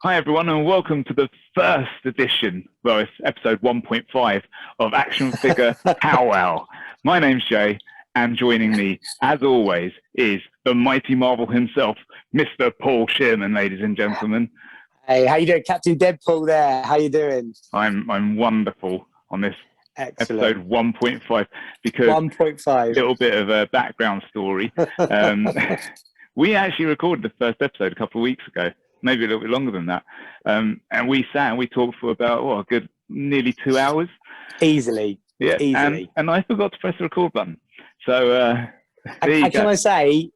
Hi, everyone, and welcome to the first edition, well, it's episode 1.5 of Action Figure Powwow. My name's Jay, and joining me, as always, is the mighty Marvel himself, Mr. Paul Shearman, ladies and gentlemen. Hey, how you doing, Captain Deadpool there? How you doing? I'm wonderful on this Excellent. episode 1.5 because 1.5. a little bit of a background story. We actually recorded the first episode a couple of weeks ago, maybe a little bit longer than that. And we sat and we talked for about, a good nearly 2 hours. Easily. Yeah. Easily. And I forgot to press the record button. So can I say,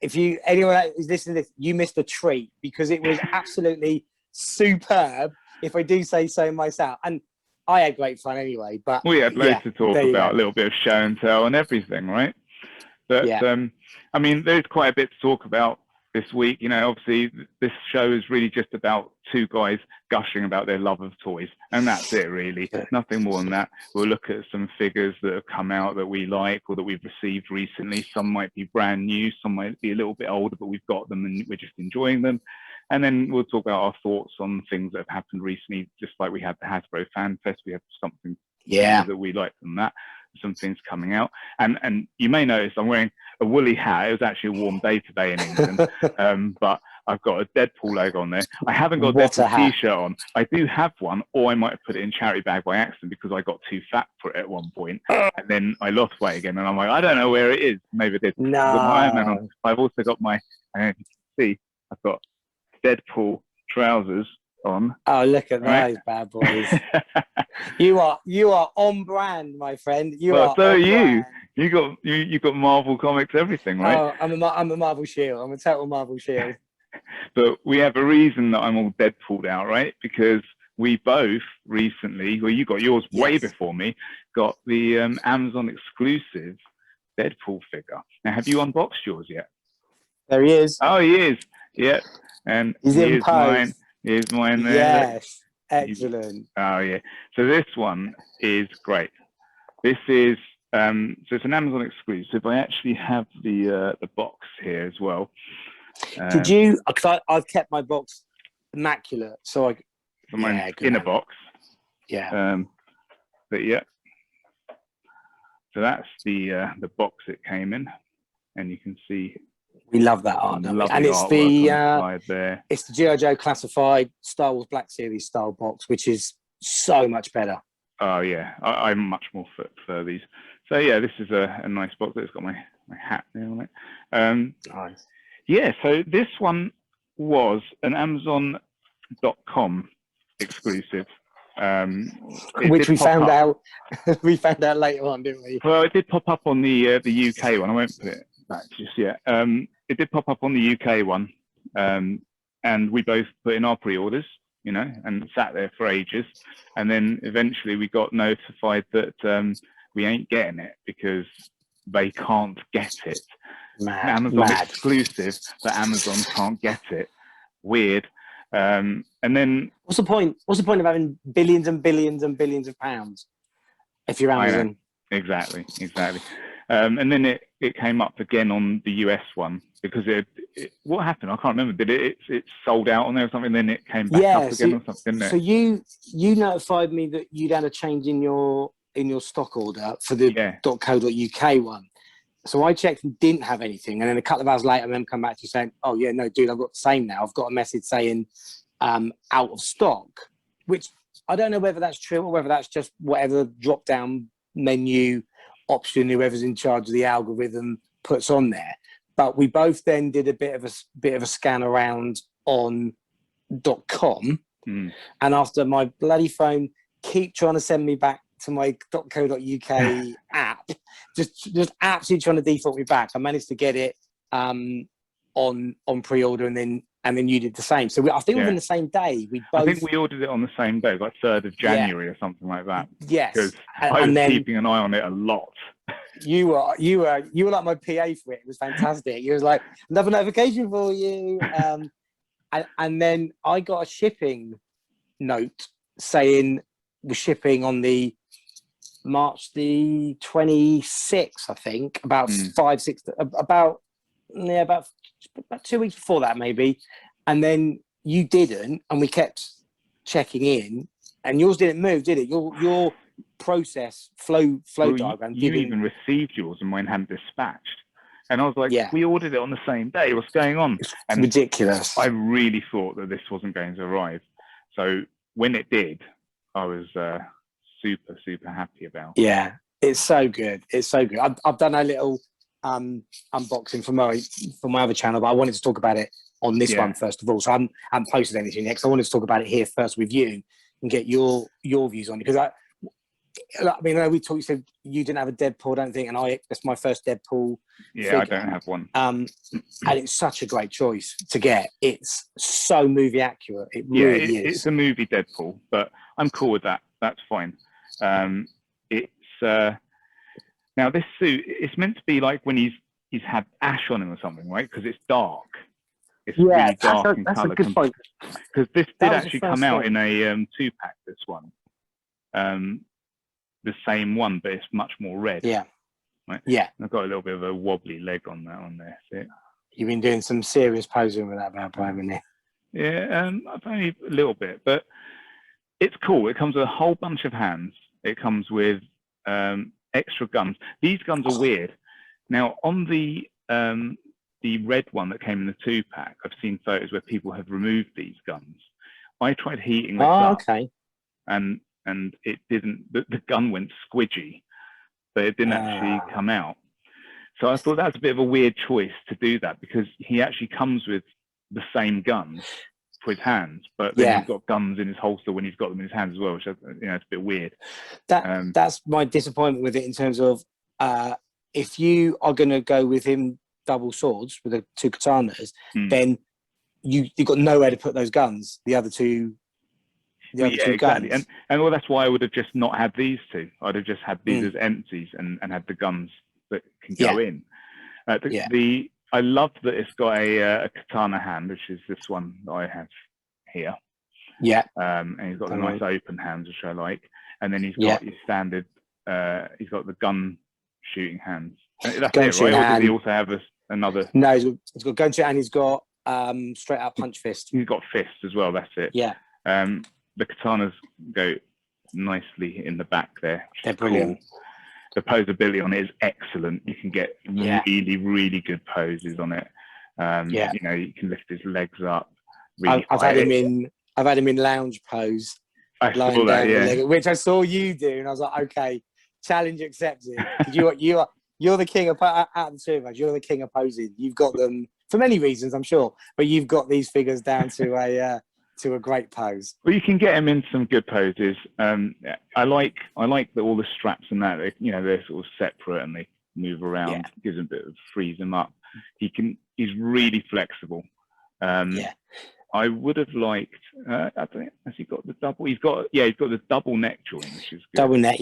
if anyone is listening to this, you missed a treat because it was absolutely superb, if I do say so myself. And I had great fun anyway. But we had loads to talk about, a little bit of show and tell and everything, right? But I mean, there's quite a bit to talk about this week. You know, obviously this show is really just about two guys gushing about their love of toys, and that's it really. Nothing more than that. We'll look at some figures that have come out that we like or that we've received recently. Some might be brand new, some might be a little bit older, but we've got them and we're just enjoying them. And then we'll talk about our thoughts on things that have happened recently, just like we had the Hasbro Fan Fest. We have something that we like from that. Some things coming out, and you may notice I'm wearing a woolly hat. It was actually a warm day today in England, but I've got a Deadpool logo on there. I haven't got a Deadpool t-shirt on. I do have one, or I might have put it in charity bag by accident because I got too fat for it at one point, and then I lost weight again, and I'm like, I don't know where it is. Maybe it is. No. I've got my Iron Man on. I've also got my, I don't know if you can see, I've got Deadpool trousers on. Oh, look at those bad boys. You are on brand, my friend. So are you. You got Marvel Comics, everything, right? Oh, I'm a Marvel shield. I'm a total Marvel shield. But we have a reason that I'm all Deadpooled out, right? Because we both recently, well, you got yours way before me, got the Amazon exclusive Deadpool figure. Now, have you unboxed yours yet? There he is. Oh, he is. Yeah. And here's mine. Here's mine there. Yes. Excellent. Oh, yeah. So this one is great. This is, so it's an Amazon exclusive. I actually have the box here as well. Did you, because I've kept my box immaculate, so mine's in a box. Yeah. But yeah. So that's the box it came in. And you can see. We love that art, and it's the G.I. Joe classified Star Wars Black Series style box, which is so much better. Oh yeah, I'm much more for these. So yeah, this is a nice box. It's got my hat there on it. Nice. Yeah, so this one was an Amazon.com exclusive, which we found out. We found out later on, didn't we? Well, it did pop up on the UK one. I won't put it back just yet. It did pop up on the UK one, and we both put in our pre-orders, you know, and sat there for ages. And then eventually we got notified that we ain't getting it because they can't get it. Amazon exclusive, but Amazon can't get it. Weird. And then what's the point? What's the point of having billions and billions and billions of pounds if you're Amazon? Exactly. And then it came up again on the US one because it what happened? I can't remember. Did it sold out on there or something? Then it came back up again or something. Didn't it? So you notified me that you'd had a change in your stock order for the .co.uk one. So I checked and didn't have anything, and then a couple of hours later, I remember coming back to you saying, "Oh yeah, no, dude, I've got the same now. I've got a message saying out of stock," which I don't know whether that's true or whether that's just whatever drop down menu option whoever's in charge of the algorithm puts on there. But we both then did a bit of a scan around on .com, and after my bloody phone keep trying to send me back to my .co.uk app, just absolutely trying to default me back, I managed to get it on pre-order, and then you did the same. So I think within the same day, I think we ordered it on the same day, like 3rd of January or something like that. Yes, because I was keeping an eye on it a lot. You were like my PA for it. It was fantastic. You was like, another notification for you, and then I got a shipping note saying we're shipping on the March the 26th, I think, about 5-6, about 2 weeks before that maybe. And then you didn't, and we kept checking in, and yours didn't move, did it? Your process flow diagram you didn't. even received yours and mine hadn't dispatched. And I was like, we ordered it on the same day. What's going on? It's ridiculous. I really thought that this wasn't going to arrive. So when it did, I was super, super happy about. Yeah, it's so good. It's so good. I've done a little unboxing for my other channel, but I wanted to talk about it on this one first of all. So I haven't posted anything yet, because I wanted to talk about it here first with you and get your views on it. Because I mean, we talked. You said you didn't have a Deadpool, I don't think, and that's my first Deadpool. Yeah, figure. I don't have one. And it's such a great choice to get. It's so movie accurate. It really is. It's a movie Deadpool, but I'm cool with that. That's fine. It's now this suit. It's meant to be like when he's had ash on him or something, right? Because it's dark. It's really dark in colour. That's a good point. Because this did actually come out in a 2-pack. This one, the same one, but it's much more red. Yeah. Right? Yeah. I've got a little bit of a wobbly leg on there. See? You've been doing some serious posing with that bad boy, haven't you? Yeah, I've only a little bit, but it's cool. It comes with a whole bunch of hands. It comes with extra guns. These guns are weird. Now, on the red one that came in the 2-pack, I've seen photos where people have removed these guns. I tried heating this up, and it didn't. The gun went squidgy, but it didn't actually come out. So I thought that's a bit of a weird choice to do that, because he actually comes with the same guns for his hands, but then he's got guns in his holster when he's got them in his hands as well, which it's a bit weird. That's my disappointment with it, in terms of if you are going to go with him double swords with the 2 katanas, then you've got nowhere to put those guns. The other two. Exactly. Guns. And well, that's why I would have just not had these two. I'd have just had these as empties and had the guns that can go in. I love that it's got a katana hand, which is this one that I have here. Yeah. And he's got the nice open hands, which I like. And then he's got your standard. He's got the gun shooting hands. That's it, right? Or does he also have another? No, he's got gun shooting, and he's got straight out punch fist. He's got fists as well. That's it. Yeah. The katanas go nicely in the back there. They're brilliant. Cool. The posability on it is excellent. You can get really, really good poses on it. You know, you can lift his legs up. Really I've had him in lounge pose. I saw that, which I saw you do, and I was like, okay, challenge accepted. You're the king of out of the 2 of us. You're the king of posing. You've got them for many reasons, I'm sure, but you've got these figures down to a great pose. Well, you can get him in some good poses. I like that all the straps and that, they're sort of separate and they move around. Gives him a bit of frees him up. He's really flexible. I would have liked. I don't know, has he got the double? He's got the double neck joint, which is good. Double neck,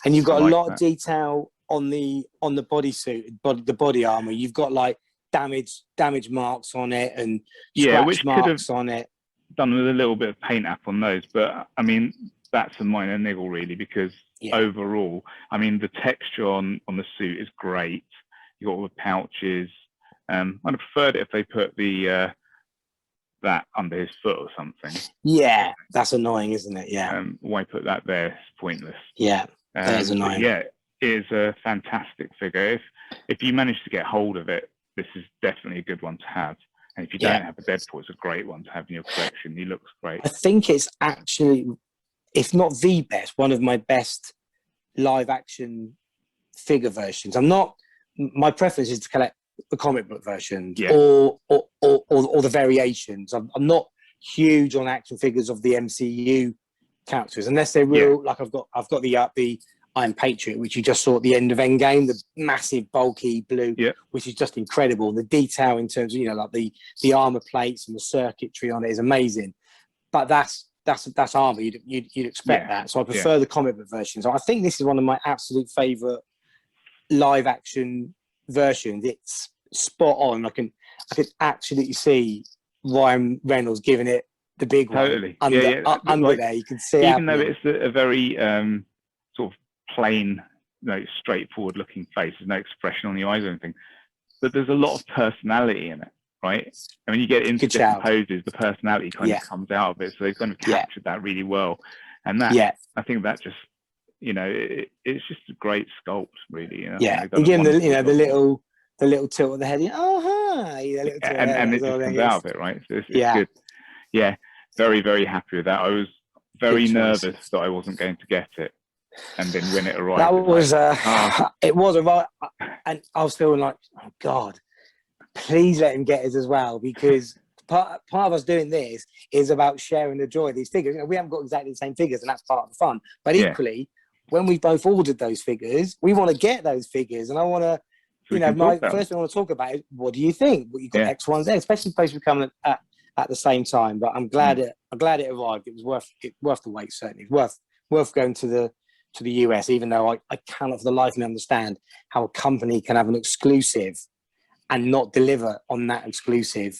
and you've got a lot of detail on the bodysuit, the body armor. You've got like damage marks on it and scratch marks on it. Done with a little bit of paint app on those, but I mean that's a minor niggle really, because overall, I mean the texture on the suit is great. You got all the pouches. I'd have preferred it if they put the that under his foot or something. Yeah, that's annoying, isn't it? Yeah. Why put that there? It's pointless. Yeah, that is annoying. Yeah, it is a fantastic figure. If you manage to get hold of it, this is definitely a good one to have. And if you don't have a Deadpool, it's a great one to have in your collection. He looks great. I think it's actually, if not the best, one of my best live action figure versions. My preference is to collect the comic book versions or the variations. I'm not huge on action figures of the MCU characters, unless they're real. Like I've got the Iron Patriot, which you just saw at the end of Endgame, the massive bulky blue, which is just incredible. The detail in terms of like the armor plates and the circuitry on it is amazing. But that's armor. You'd expect that. So I prefer the comic book version. So I think this is one of my absolute favorite live action versions. It's spot on. I can absolutely see Ryan Reynolds giving it the big one under there. You can see, even though it's a very sort of plain, straightforward looking face. There's no expression on the eyes or anything, but there's a lot of personality in it, right? And when you get into different poses, the personality kind of comes out of it. So they've kind of captured that really well. And that, I think that just, you know, it's just a great sculpt, really. You know? Yeah, again, the little tilt of the head. Oh, hi! And it just comes out of it, right? So it's good. Yeah, very, very happy with that. I was very nervous that I wasn't going to get it, and then when it arrived, that was it was arrived, and I was feeling like, oh God, please let him get it as well, because part of us doing this is about sharing the joy of these figures. You know, we haven't got exactly the same figures, and that's part of the fun. But equally, when we both ordered those figures, we want to get those figures, and I want to. You know, my first thing I want to talk about is, what do you think? What you got X, Y, and Z, especially supposed to be coming at the same time. But I'm glad it arrived. It was worth the wait. Certainly, worth going to the US, even though I cannot for the life of me understand how a company can have an exclusive and not deliver on that exclusive.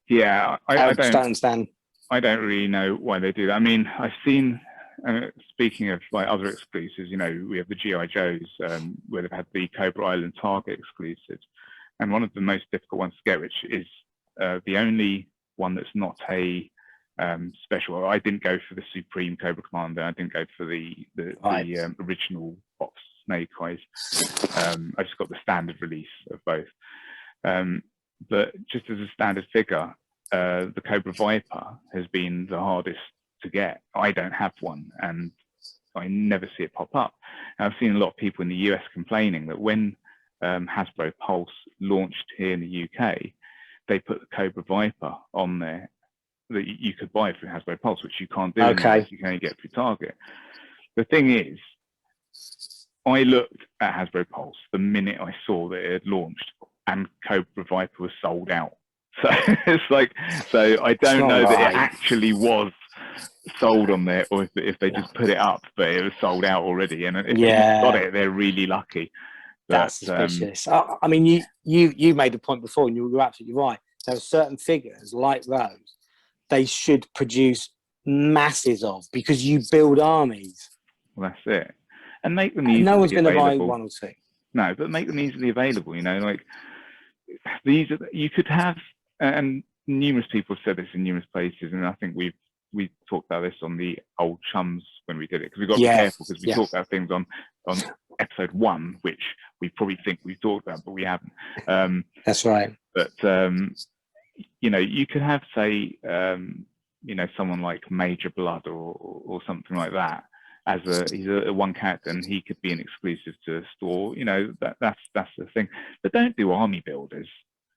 Yeah, I don't understand. I don't really know why they do that. I mean, I've seen. Speaking of like other exclusives, you know, we have the G.I. Joes, where they've had the Cobra Island Target exclusives, and one of the most difficult ones to get, which is the only one that's not a special. I didn't go for the Supreme Cobra Commander. I didn't go for the original box Snake Eyes. I just got the standard release of both. But just as a standard figure, the Cobra Viper has been the hardest to get. I don't have one, and I never see it pop up. And I've seen a lot of people in the US complaining that when Hasbro Pulse launched here in the UK, they put the Cobra Viper on there that you could buy through Hasbro Pulse, which you can't do anymore. You can only get through Target. The thing is, I looked at Hasbro Pulse the minute I saw that it had launched, and Cobra Viper was sold out. So it's like, so I don't know that it actually was sold on there, or if they just put it up, but it was sold out already. And if they got it, they're really lucky. But, that's suspicious. I mean, you made a point before, and you were absolutely right. There are certain figures like those they should produce masses of, because you build armies. Well, that's it, and make them easily no one's going to buy available. One or two. No, but make them easily available. You know, like these are, you could have, and numerous people have said this in numerous places, and I think we talked about this on the old Chums when we did it, because we've got to be careful, because we talked about things on episode 1 which we probably think we've talked about, but we haven't. That's right. But you know, you could have, say, you know, someone like Major Blood or something like that as he's a one character, and he could be an exclusive to a store. You know, that's the thing. But don't do army builders.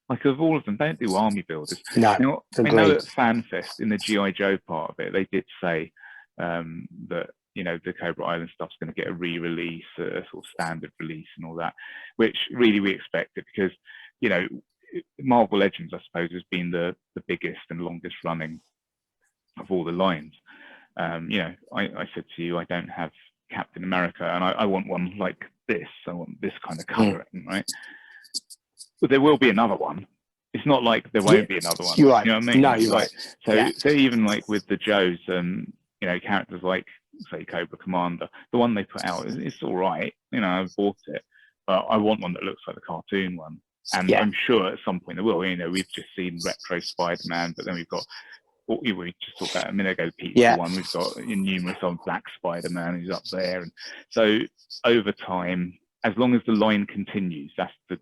Like, of all of them, don't do army builders. No, you know, I know at FanFest, in the G.I. Joe part of it, they did say that, you know, the Cobra Island stuff's going to get a re-release, a sort of standard release and all that, which really we expected, because, you know, Marvel Legends, I suppose, has been the biggest and longest running of all the lines. You know, I said to you, I don't have Captain America, and I want one like this. I want this kind of coloring, right? But there will be another one. It's not like there won't be another one. You're right. You know what I mean? No, you're right. So even like with the Joes, you know, characters like, say, Cobra Commander, the one they put out, it's all right. You know, I've bought it, but I want one that looks like the cartoon one. And I'm sure at some point there will. You know, we've just seen retro Spider-Man, but then we've got, we just talked about a minute ago, Pizza one. We've got numerous on Black Spider-Man who's up there, and so over time, as long as the line continues, that's the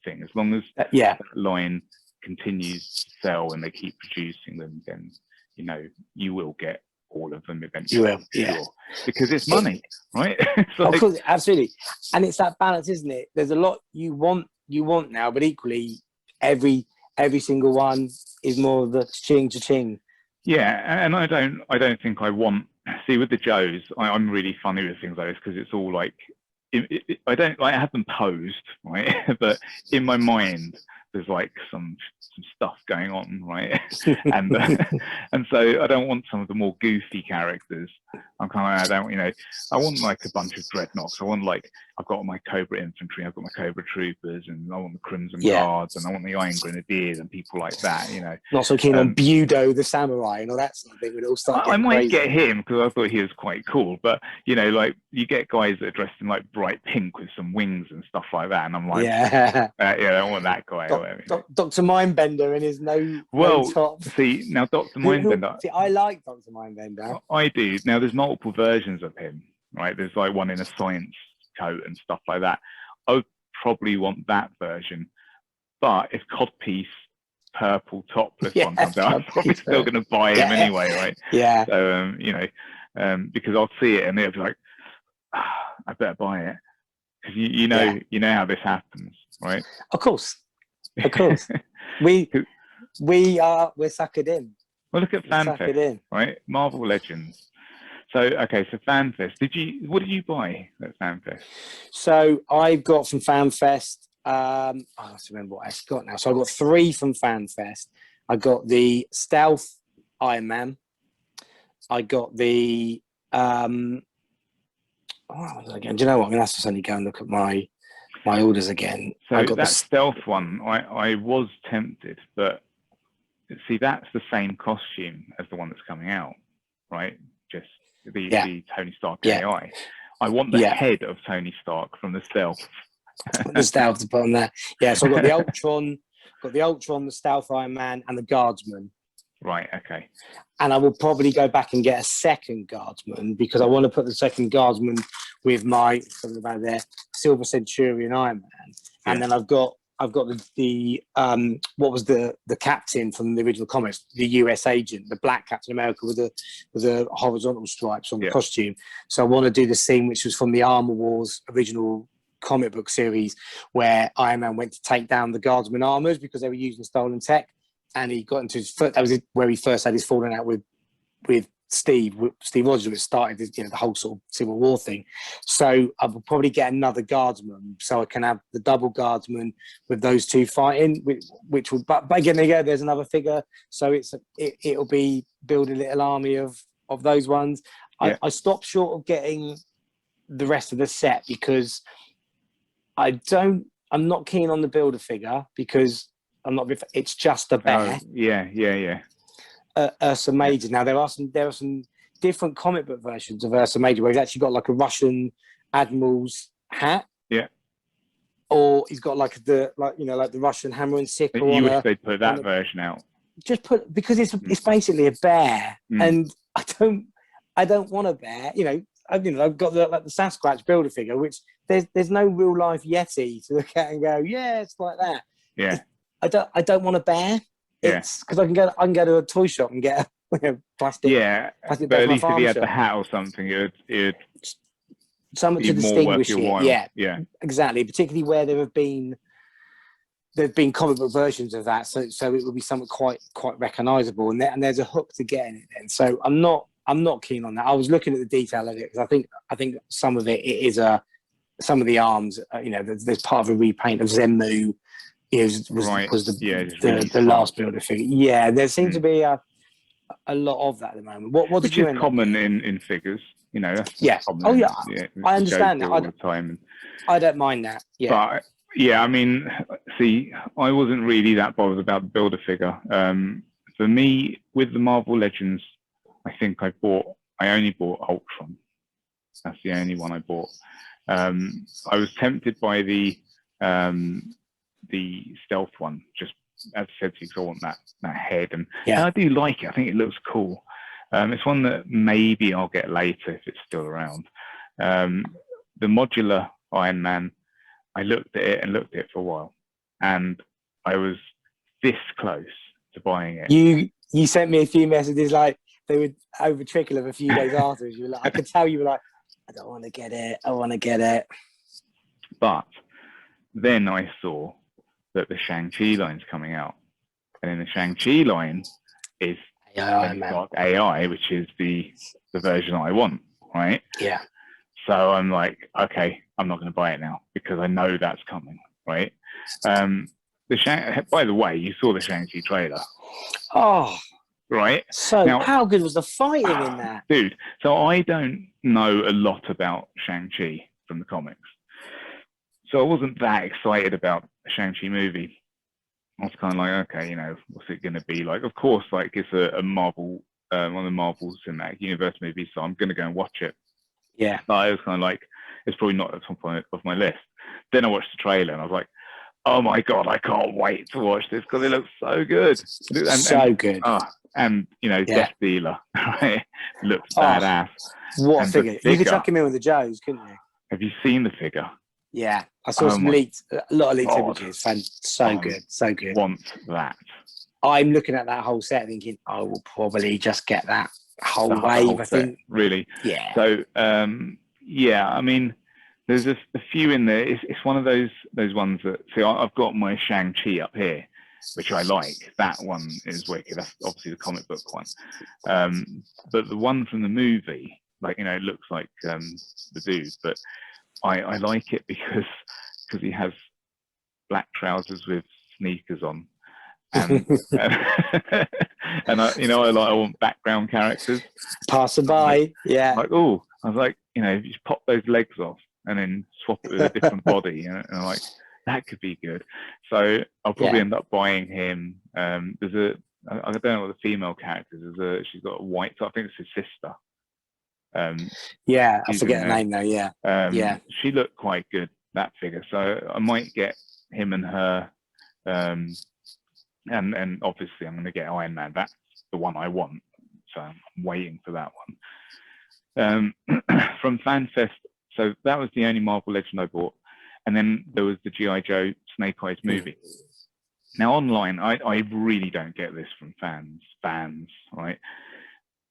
thing. As long as that line continues to sell and they keep producing them, then, you know, you will get all of them eventually. You will, sure. Because it's money, right? Like, of course, absolutely. And it's that balance, isn't it? There's a lot you want now, but equally, every single one is more of the cha-ching. Yeah, and I don't think I want. See, with the Joes, I'm really funny with things like this, because it's all like, I don't like, I have them posed, right? But in my mind, there's like some stuff going on, right? And so I don't want some of the more goofy characters. I'm kind of, I want like a bunch of dreadnoughts. I want like I've got my Cobra Infantry, I've got my Cobra Troopers, and I want the Crimson Guards, and I want the Iron Grenadiers, and people like that, you know. Not so keen on Budo the Samurai and all that sort of thing. We'd all start getting I might crazy. get him because I thought he was quite cool, but you know, like you get guys that are dressed in like bright pink with some wings and stuff like that, and I'm like, yeah, I don't want that guy. Dr. Mindbender and his no top. See, now Dr. Mindbender. See, I like Dr. Mindbender. I do. Now there's multiple versions of him, right? There's like one in a science coat and stuff like that. I would probably want that version, but if Codpiece purple topless one comes out, I'm probably still going to buy him anyway, right? Yeah. So you know, because I'll see it and it'll be like, I better buy it because you know how this happens, right? Of course. we're suckered in. Well, look at FanFest, right? Marvel Legends. So, okay, so FanFest. What did you buy at FanFest? So I've got from FanFest, I have to remember what I got now. So I got 3 from FanFest. I got the Stealth Iron Man. I got the, do you know what? I'm going to have to suddenly go and look at my orders again. So I got that Stealth one, I was tempted, but see, that's the same costume as the one that's coming out, right? Just the Tony Stark AI. I want the head of Tony Stark from the Stealth. The Stealth to put on there. Yeah, so I got the Ultron, the Stealth Iron Man, and the Guardsman. Right, okay. And I will probably go back and get a second Guardsman because I want to put the second Guardsman with my Silver Centurion Iron Man. Yeah. And then I've got the what was the captain from the original comics, the US agent, the black Captain America with the horizontal stripes on the costume. So I want to do the scene which was from the Armor Wars original comic book series where Iron Man went to take down the Guardsman armors because they were using stolen tech, and he got into his foot. That was where he first had his falling out with Steve Rogers, which started the whole sort of Civil War thing. So I will probably get another Guardsman, so I can have the double Guardsman with those two fighting, which will. But again, there's another figure, so it'll be build a little army of those ones. Yeah. I stopped short of getting the rest of the set because I'm not keen on the Build-A-Figure because it's just a bear. Yeah. Ursa Major. Now there are some different comic book versions of Ursa Major where he's actually got like a Russian admiral's hat. Yeah. Or he's got like the Russian hammer and sickle. You wish they'd put that version out. Because it's basically a bear, and I don't want a bear. I've got the Sasquatch Build-A-Figure, which there's no real life Yeti to look at and go, yeah, it's like that. Yeah. I don't want a bear. It's because I can go to a toy shop and get a plastic. Yeah, but at least if he had the hat or something, it'd something to distinguish it. Yeah, exactly. Particularly where there've been comic book versions of that, so it would be something quite recognisable, and there's a hook to getting it. Then, so I'm not keen on that. I was looking at the detail of it because I think some of it is some of the arms. There's part of a repaint of Zemo. Was the last Build-A-Figure. Yeah, there seems to be a lot of that at the moment. What which is common in figures, That's common. Oh yeah, I understand that. All the time. I don't mind that. Yeah, but yeah, I mean, see, I wasn't really that bothered about the Build-A-Figure. For me, with the Marvel Legends, I think I only bought Ultron. That's the only one I bought. I was tempted by the Stealth one, just as I said, because I want that head, and I do like it. I think it looks cool. It's one that maybe I'll get later if it's still around. The Modular Iron Man, I looked at it for a while, and I was this close to buying it. You sent me a few messages like they would over trickle of a few days after. You were like, I could tell you were like, I don't want to get it. I want to get it. But then I saw that the Shang-Chi line's coming out, and in the Shang-Chi line is AI, which is the version I want, right? Yeah. So I'm like, okay, I'm not going to buy it now because I know that's coming, right? By the way, you saw the Shang-Chi trailer. Oh. Right. So now, how good was the fighting in that? Dude, so I don't know a lot about Shang-Chi from the comics. So I wasn't that excited about a Shang-Chi movie. I was kind of like, okay, what's it going to be like? Of course, like it's a Marvel, one of the Marvel Cinematic Universe movies, so I'm going to go and watch it. Yeah. But I was kind of like, it's probably not at the top of my list. Then I watched the trailer and I was like, oh my God, I can't wait to watch this because it looks so good. So good. Death Dealer, right? Looks badass. What a figure. You could tuck him in with the Joes, couldn't you? Have you seen the figure? Yeah. I saw a lot of leaked images. So good. So good. Want that. I'm looking at that whole set thinking, I will probably just get that whole wave, I think. Really? Yeah. So, I mean, there's a few in there. It's one of those ones that, see, I've got my Shang-Chi up here, which I like. That one is wicked. That's obviously the comic book one. But the one from the movie, like, it looks like the dude, but I like it because he has black trousers with sneakers on. And I want background characters. Passerby, yeah. Like, I was like, you just pop those legs off and then swap it with a different body, and I'm like, that could be good. So I'll probably end up buying him. There's I don't know what the female character is. She's got a white. I think it's his sister. I forget her name though. Yeah, she looked quite good, that figure. So I might get him and her. And obviously I'm going to get Iron Man. That's the one I want. So I'm waiting for that one. From FanFest, so that was the only Marvel Legend I bought. And then there was the G.I. Joe Snake Eyes movie. Now online, I really don't get this from fans, right?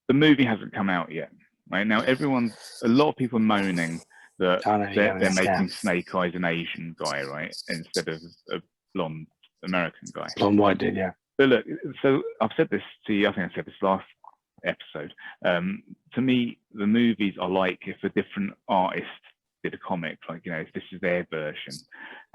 The movie hasn't come out yet, right? Now a lot of people are moaning that they're making Snake Eyes an Asian guy, right? Instead of a blonde American guy. Blonde white dude, yeah. But look, so I've said this to you, I think I said this last episode. To me, the movies are like if a different artist did a comic, like, if this is their version.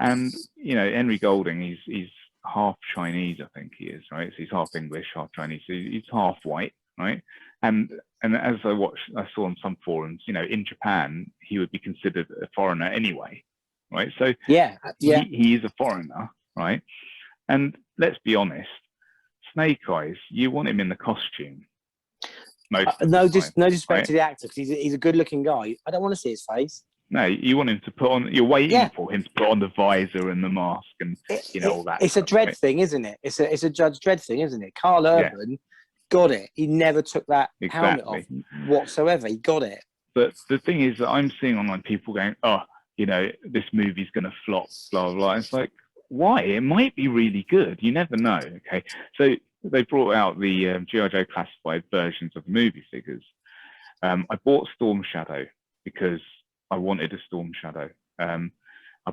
And, Henry Golding, he's half Chinese, I think he is, right? So he's half English, half Chinese. So he's half white, right? And as I saw on some forums, in Japan, he would be considered a foreigner anyway, right? So he is a foreigner, right? And let's be honest, Snake Eyes, you want him in the costume. No disrespect to the actor, because he's a good-looking guy. I don't want to see his face. No, you want him to put on. You're waiting for him to put on the visor and the mask and all that. It's a Dredd thing, isn't it? It's a Judge Dredd thing, isn't it? Carl Urban got it. He never took that helmet off whatsoever. He got it. But the thing is that I'm seeing online people going, this movie's going to flop, blah, blah, blah. It's like, why? It might be really good. You never know. Okay, so they brought out the G.I. Joe classified versions of the movie figures. I bought Storm Shadow because I wanted a Storm Shadow. I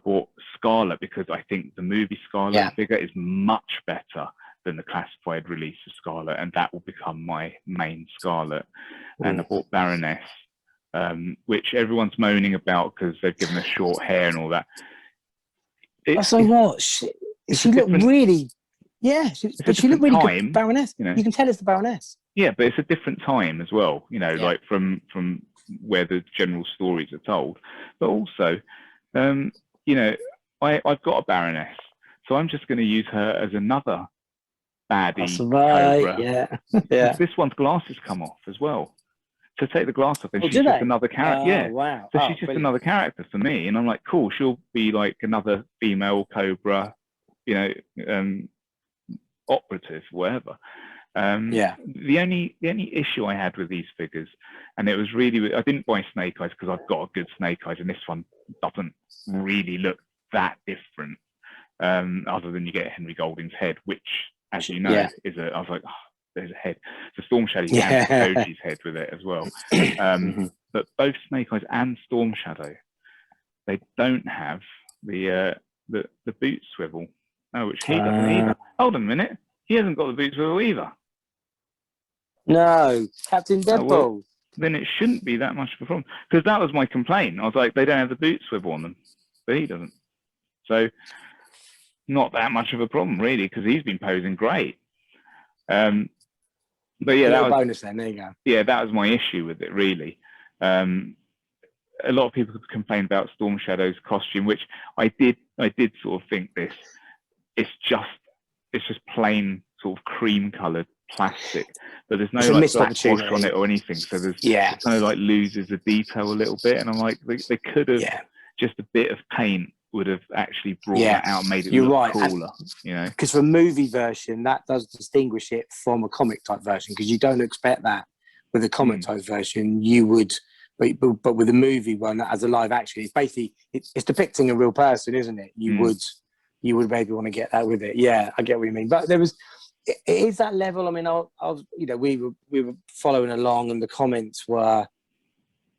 bought Scarlet because I think the movie Scarlet figure is much better than the classified release of Scarlet, and that will become my main Scarlet. And I bought Baroness, which everyone's moaning about because they've given her short hair and all that. She looked really, but she looked really good. Baroness, you can tell it's the Baroness. Yeah, but it's a different time as well, like from where the general stories are told. But also, I've got a Baroness, so I'm just going to use her as another baddie Cobra. Yeah. This one's glasses come off as well. So take the glass off and she's just another character. Wow. So she's just another character for me. And I'm like, cool, she'll be like another female Cobra, operative, whatever. The only issue I had with these figures, and it was really, I didn't buy Snake Eyes because I've got a good Snake Eyes, and this one doesn't really look that different, other than you get Henry Golding's head, which, as you know, I was like, there's a head. So Storm Shadow, you can have Koji's head with it as well. But both Snake Eyes and Storm Shadow, they don't have the boot swivel. Oh, which he doesn't either. Hold on a minute. He hasn't got the boot swivel either. No, Captain Deadpool. Then it shouldn't be that much of a problem. Because that was my complaint. I was like, they don't have the boot swivel on them. But he doesn't. So, not that much of a problem, really, because he's been posing great. But yeah, that was bonus then. There you go. Yeah, that was my issue with it, really. a lot of people complain about Storm Shadow's costume, which I did sort of think this. It's just plain sort of cream coloured plastic, but there's no like black wash on it or anything. So there's it kind of like loses the detail a little bit. And I'm like, they could have just a bit of paint would have actually brought that out and made it look cooler. And, because for a movie version, that does distinguish it from a comic type version, because you don't expect that with a comic type version. You would. But with a movie one as a live action, it's basically it's depicting a real person, isn't it? You would maybe want to get that with it. Yeah, I get what you mean. But it is that level. I mean, I was we were following along, and the comments were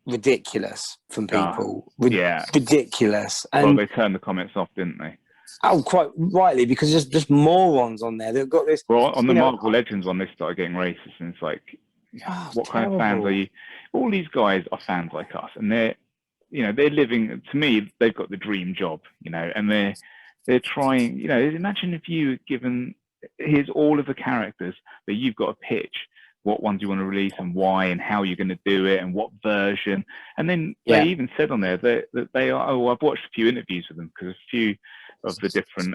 ridiculous from people. Ridiculous. And well, they turned the comments off, didn't they? Oh, quite rightly, because there's just morons on there. They've got this. Well, on the Marvel Legends one, they started getting racist, and it's like, what kind of fans are you? All these guys are fans like us, and they're living. To me, they've got the dream job, and they're trying. Imagine if you were given, here's all of the characters that you've got to pitch. What ones you want to release and why, and how you're going to do it, and what version. And then they even said on there that they are. Oh, I've watched a few interviews with them, because a few of the different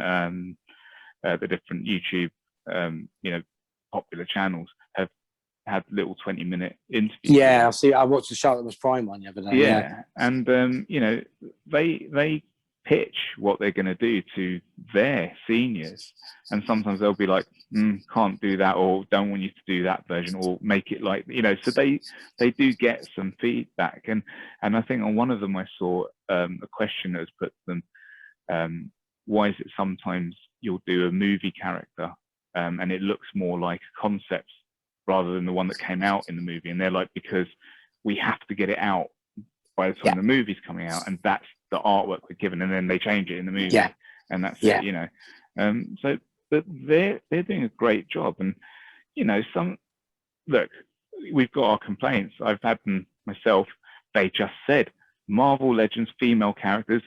YouTube popular channels have had little 20-minute interviews. Yeah, I watched the Charlotte Prime one the other day. Yeah. And they pitch what they're going to do to their seniors, and sometimes they'll be like, can't do that, or don't want you to do that version, or make it like, so they do get some feedback. And I think on one of them I saw a question that was put to them, why is it sometimes you'll do a movie character and it looks more like a concept rather than the one that came out in the movie? And they're like, because we have to get it out by the time the movie's coming out, and that's the artwork we're given, and then they change it in the movie, and that's it. So but they're doing a great job. And look, we've got our complaints. I've had them myself. They just said Marvel Legends female characters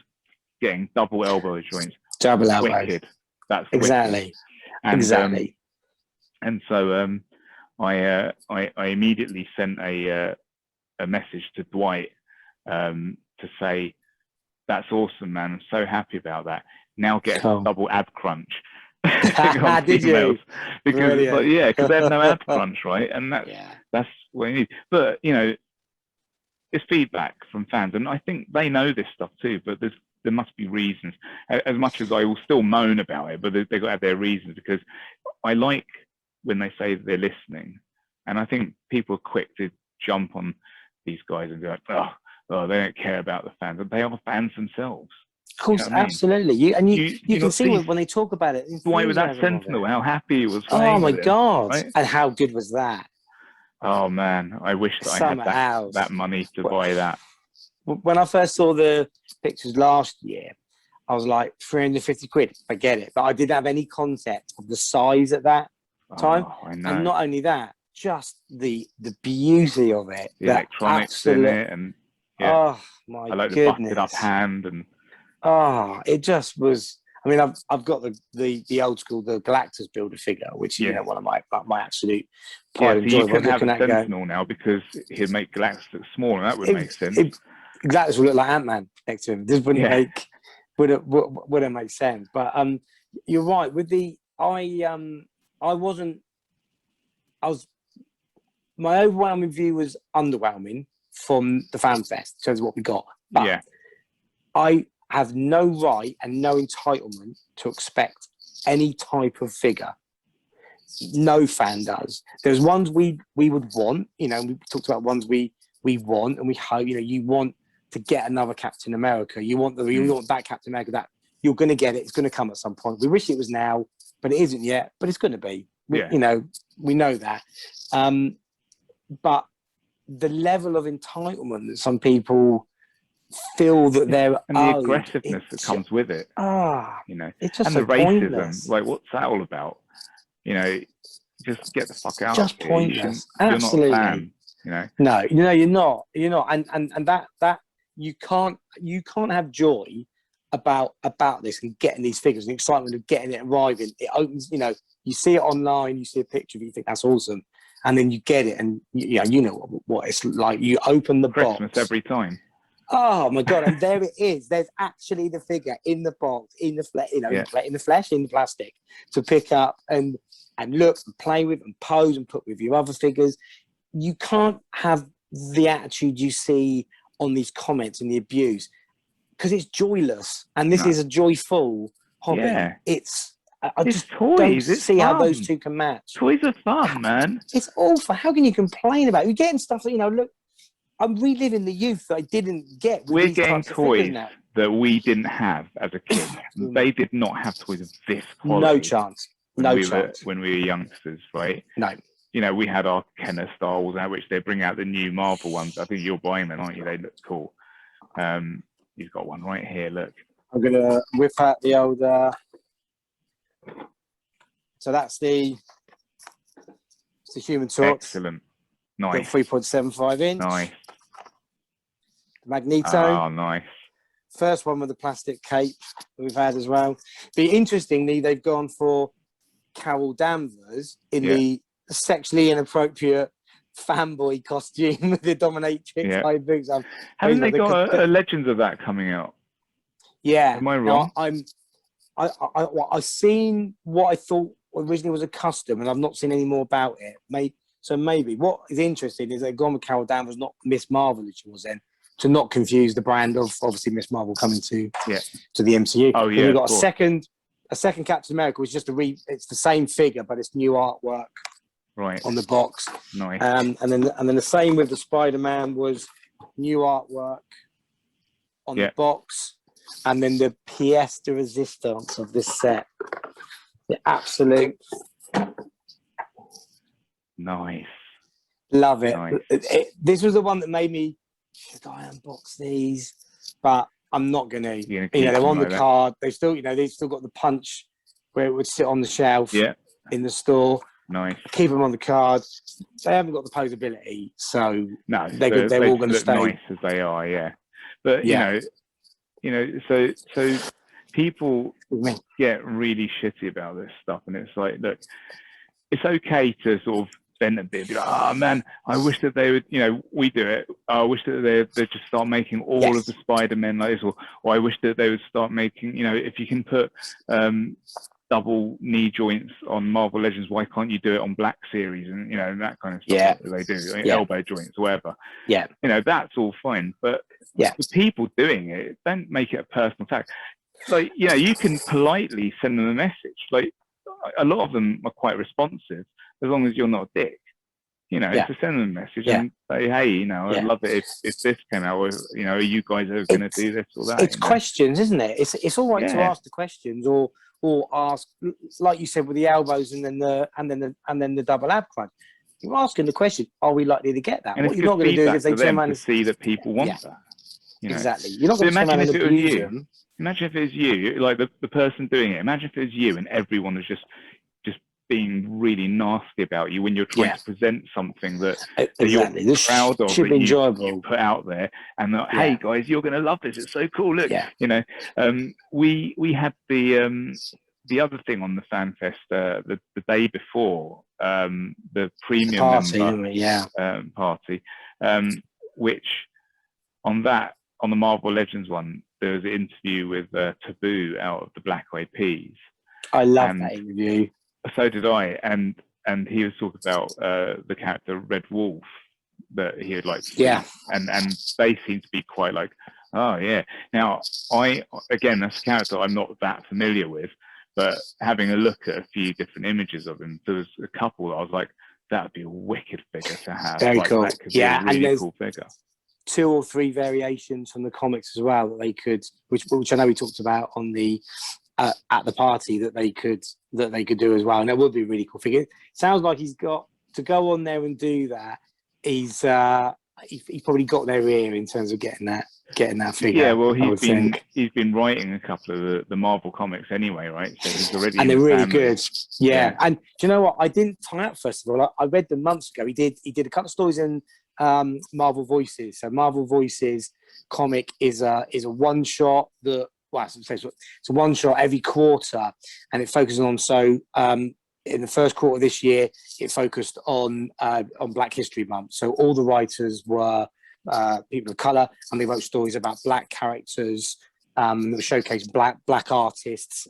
getting double elbow joints. Double elbow. Wicked. That's exactly wicked. And, exactly. And so I immediately sent a message to Dwight to say, that's awesome, man. I'm so happy about that. Now get a double ab crunch. Did you? Because because they have no ab crunch, right? And that's what you need. But it's feedback from fans, and I think they know this stuff too. But there must be reasons. As much as I will still moan about it, but they've got to have their reasons, because I like when they say they're listening, and I think people are quick to jump on these guys and be like, oh, they don't care about the fans. They are fans themselves. Of course, absolutely. You can see when they talk about it. Why was that Sentinel? How happy he was. Oh my God! Right? And how good was that? Oh man, I wish that I had that money to buy that. When I first saw the pictures last year, I was like, 350 quid, forget it. But I didn't have any concept of the size at that time. I know. And not only that, just the beauty of it. The electronics in it, and oh my goodness. I like the busted up hand, and it just was. I mean, I've got the old school, the Galactus builder figure, which is one of my absolute pride and joy. You can have a Sentinel now, because he'd make Galactus look smaller, and that would make sense. Galactus would look like Ant-Man next to him. This wouldn't make sense. But you're right. With my overwhelming view was underwhelming from the fan fest in terms of what we got. But I have no right and no entitlement to expect any type of figure. No fan does. There's ones we would want, we talked about ones we want, and we hope, you want to get another Captain America. You want that Captain America, that you're going to get it. It's going to come at some point. We wish it was now, but it isn't yet, but it's going to be. We know that. But the level of entitlement that some people feel that they're and the aggressiveness that comes with it, it's just and the racism, pointless. like, what's that all about? Just get the fuck out. Just pointless. Absolutely. You're not a fan, No, you're not, and that you can't have joy about this and getting these figures and excitement of getting it, arriving. It opens, you see it online, you see a picture of it, you think that's awesome, and then you get it, and you know what it's like. You open the Christmas box every time. Oh my god! And there it is. There's actually the figure in the box, in the in the flesh, in the plastic, to pick up and look and play with and pose and put with your other figures. You can't have the attitude you see on these comments and the abuse, because it's joyless, and this is a joyful hobby. Yeah. It's just toys. Don't see how those two can match. Toys are fun, man. It's awful. How can you complain about it? You're getting stuff that, look, I'm reliving the youth that I didn't get. We're getting toys that we didn't have as a kid. They did not have toys of this quality. No chance. When we were youngsters, right? No. We had our Kenner Star Wars, out which they bring out the new Marvel ones. I think you're buying them, aren't you? They look cool. You've got one right here. Look. I'm gonna whip out the old. So that's the Human Torch. Excellent. Nice. 3.75 inch. Nice. Magneto. Oh, nice. First one with the plastic cape that we've had as well. But interestingly, they've gone for Carol Danvers in the sexually inappropriate fanboy costume with the dominatrix high boots. Haven't they got a Legends of that coming out? Yeah. Am I wrong? I've seen what I thought originally was a custom, and I've not seen any more about it. Maybe what is interesting is they've gone with Carol Danvers, not Miss Marvel, as she was then, to not confuse the brand of obviously Miss Marvel coming to the MCU. Oh yeah, we've got a second Captain America, which is just it's the same figure, but it's new artwork on the box. Nice. And then the same with the Spider-Man was new artwork on the box, and then the pièce de résistance of this set, the absolute. Nice. Love it. Nice. This was the one that made me, should I unbox these? But I'm not going to. They're on the card. They've still got the punch where it would sit on the shelf in the store. Nice. Keep them on the card. They haven't got the posability, so no, they're all going to stay nice as they are. Yeah, but so people get really shitty about this stuff, and it's like, look, it's okay to sort of vent a bit, be like, oh man, I wish that they would, we do it. I wish that they just start making all of the Spider-Men like this, or I wish that they would start making, if you can put double knee joints on Marvel Legends, why can't you do it on Black Series and and that kind of stuff that they do, elbow joints, whatever. That's all fine, but the people doing it, don't make it a personal attack. Like, you can politely send them a message. Like, a lot of them are quite responsive, as long as you're not a dick. To send them a message and say, hey, I'd love it if this came out, or, are you guys are going to do this or that? It's questions, isn't it? It's all right to ask the questions, or ask, like you said, with the elbows and then the double ab crunch. You're asking the question, are we likely to get that? And what you're not going to do is they turn around and see that people want that. Exactly. You're not going to turn around and abuse them. Imagine if it was you, like the person doing it. Imagine if it was you and everyone was just being really nasty about you when you're trying to present something that you're proud of, should be enjoyable. You put out there, and hey guys, you're going to love this. It's so cool. Look, we had the other thing on the FanFest the day before, the premium party, which on the Marvel Legends one, there was an interview with Taboo out of the Black Eyed Peas. I love that interview. So did I, and he was talking about the character Red Wolf that he would like to see. And they seem to be quite like, oh yeah. Now again, that's a character I'm not that familiar with, but having a look at a few different images of him, there was a couple that I was like, that would be a wicked figure to have. Very cool. That could be a really cool figure. 2 or 3 variations from the comics as well that they could, which I know we talked about on the at the party, that they could do as well, and that would be a really cool figure. It sounds like he's got to go on there and do that. He's probably got their ear in terms of getting that figure. Yeah, well, he's been writing a couple of the Marvel comics anyway, right? So he's already and they're really good. Yeah, and do you know what? I didn't tie up first of all. I read them months ago. He did a couple of stories in Marvel Voices. So Marvel Voices comic is a one shot that. Well, it's a one shot every quarter, and it focuses on. In the first quarter of this year, it focused on Black History Month. So all the writers were people of color, and they wrote stories about black characters. That showcased black artists.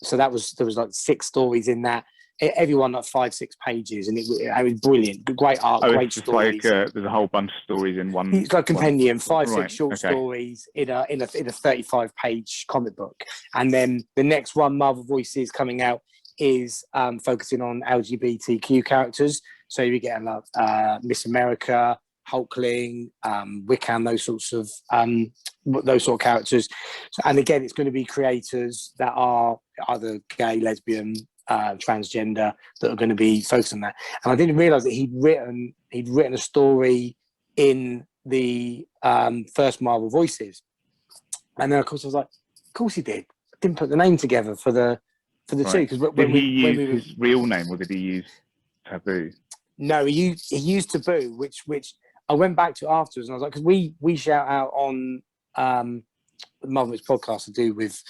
So there was like 6 stories in that. Everyone like 5-6 pages, and it was brilliant. Great art, great stories. Like there's a whole bunch of stories in one. It's like a compendium, 5-6 short stories in a 35-page comic book. And then the next one, Marvel Voices, coming out is focusing on LGBTQ characters. So you get Miss America, Hulkling, Wiccan, those sort of characters. So, and again, it's going to be creators that are either gay, lesbian, transgender, that are going to be focused on that. And I didn't realize that he'd written a story in the first Marvel Voices. And then of course I was like, of course he did. I didn't put the name together for the two, because did he use his real name, or did he use Taboo? No, he used Taboo, which I went back to afterwards, and I was like, because we shout out on the Marvel's podcast to do with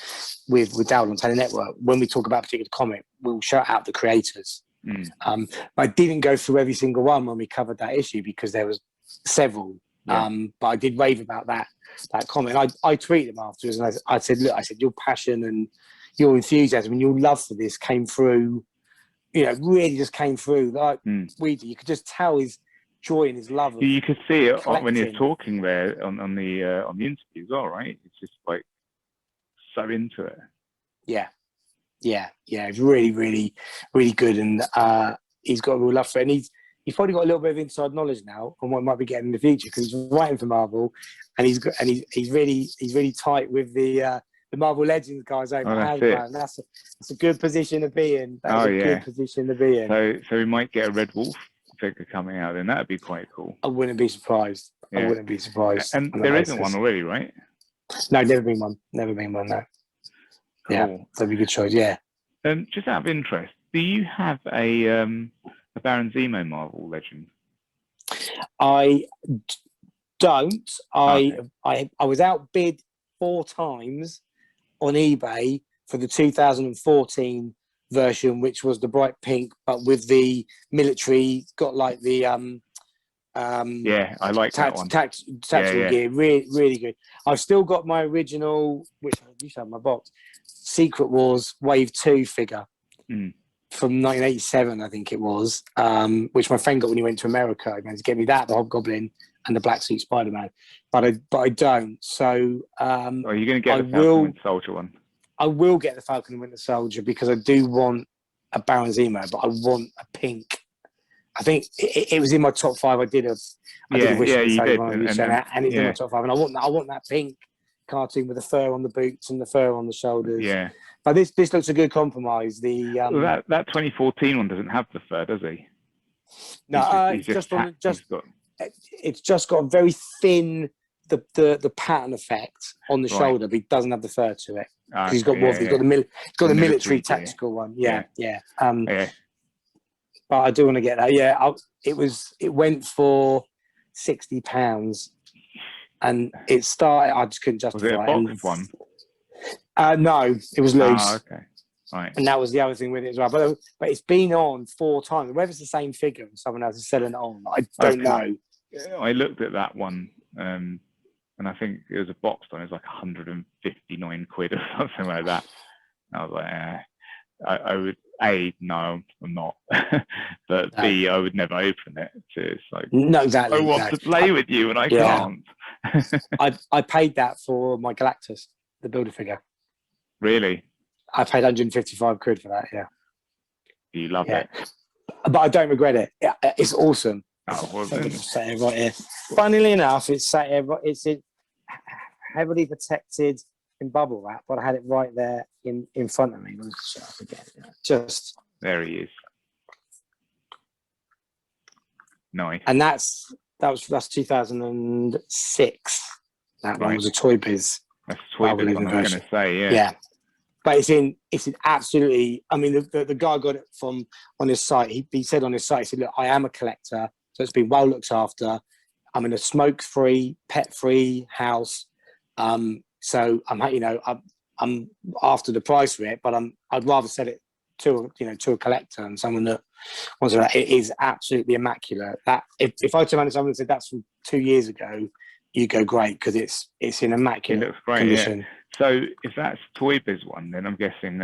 Dowd on Taylor Network. When we talk about a particular comic, we'll shout out the creators. But I didn't go through every single one when we covered that issue, because there was several. But I did rave about that comic. And I tweeted him afterwards, and I said, look, your passion and your enthusiasm and your love for this came through, really just came through. Like we do. You could just tell his joy and his love of you could see it collecting. when you're talking there on the interview as well, right? It's just like so into it. It's really, really, really good, and he's got a real love for it, and he's probably got a little bit of inside knowledge now on what might be getting in the future, because he's writing for Marvel, and he's really tight with the Marvel Legends guys over Hasbro. That's a good position to be in. Good position to be in. So we might get a Red Wolf figure coming out, and that'd be quite cool. I wouldn't be surprised. And there isn't one already, right? No, never been one. No. Cool. Yeah, that'd be a good choice. Yeah. Just out of interest, do you have a Baron Zemo Marvel Legend? I don't. I was outbid 4 times on eBay for the 2014 version, which was the bright pink, but with the military, got like the I like that one. Tactical gear, really good. I've still got my original, which I used to have in my box, Secret Wars Wave 2 figure from 1987, I think it was, which my friend got when he went to America. He managed to get me that, the Hobgoblin and the Black Suit Spider-Man, but I don't. So are you going to get the Falcon Winter Soldier one? I will get the Falcon and Winter Soldier, because I do want a Baron Zemo, but I want a pink. I think it was in my top 5. I did a wish list, you did, and it's in my top 5. And I want that pink cartoon with the fur on the boots and the fur on the shoulders. Yeah. But this looks a good compromise. That 2014 one doesn't have the fur, does he? No, it's just got a very thin the pattern effect on the shoulder, but he doesn't have the fur to it. He's got more. He's got the military tactical one. Yeah. But I do want to get that. Yeah, it went for £60, and it started. I just couldn't justify it. Was it a boxed one? No, it was loose. Okay. Right. And that was the other thing with it as well. But it's been on 4 times. Whether it's the same figure and someone else is selling it on, I don't know. I looked at that one, and I think it was a boxed one. It was like 159 quid or something like that. And I was like, I would no, I'm not. But no. B, I would never open it. So it's like, no, exactly. I want to play with you, and I can't. I paid that for my Galactus, the Builder figure. Really? I paid 155 quid for that. Yeah. You love it, but I don't regret it. It's awesome. Oh, well, then. Sat here right here. Funnily enough, it's sat here. It's heavily protected in bubble wrap, but I had it right there in front of me. Let's shut up again. Just there he is. Nice. And that's 2006. That one was a Toy Biz. That's a Toy Biz. I was going to say, yeah. Yeah. But it's in absolutely. I mean, the guy got it from on his site. He said on his site, he said, "Look, I am a collector, so it's been well looked after. I'm in a smoke-free, pet-free house. So I'm after the price for it, but I'd rather sell it to a collector and someone that wants to, it is absolutely immaculate. That if I turned around to someone and said that's from 2 years ago, you go great, because it's in immaculate it looks great, condition. Yeah. So if that's Toy Biz one, then I'm guessing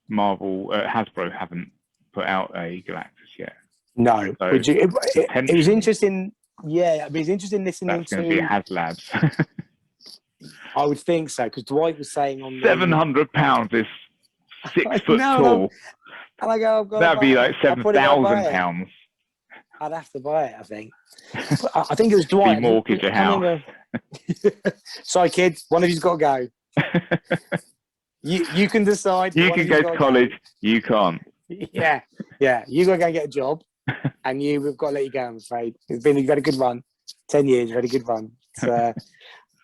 Marvel, Hasbro haven't put out a Galactus yet. No, so it was interesting. Yeah, I mean, it's interesting listening that's going to be HasLabs. I would think so, because Dwight was saying on £700 is 6 foot tall. And I go, that'd be like £7,000. I'd have to buy it, I think. But I think it was Dwight. Mortgage a house. Sorry, kids, one of you's got to go. You can decide. You can go to college. You can't. Yeah. You got to go and get a job, and we've got to let you go, I'm afraid. You've had a good run. 10 years, you've had a good run.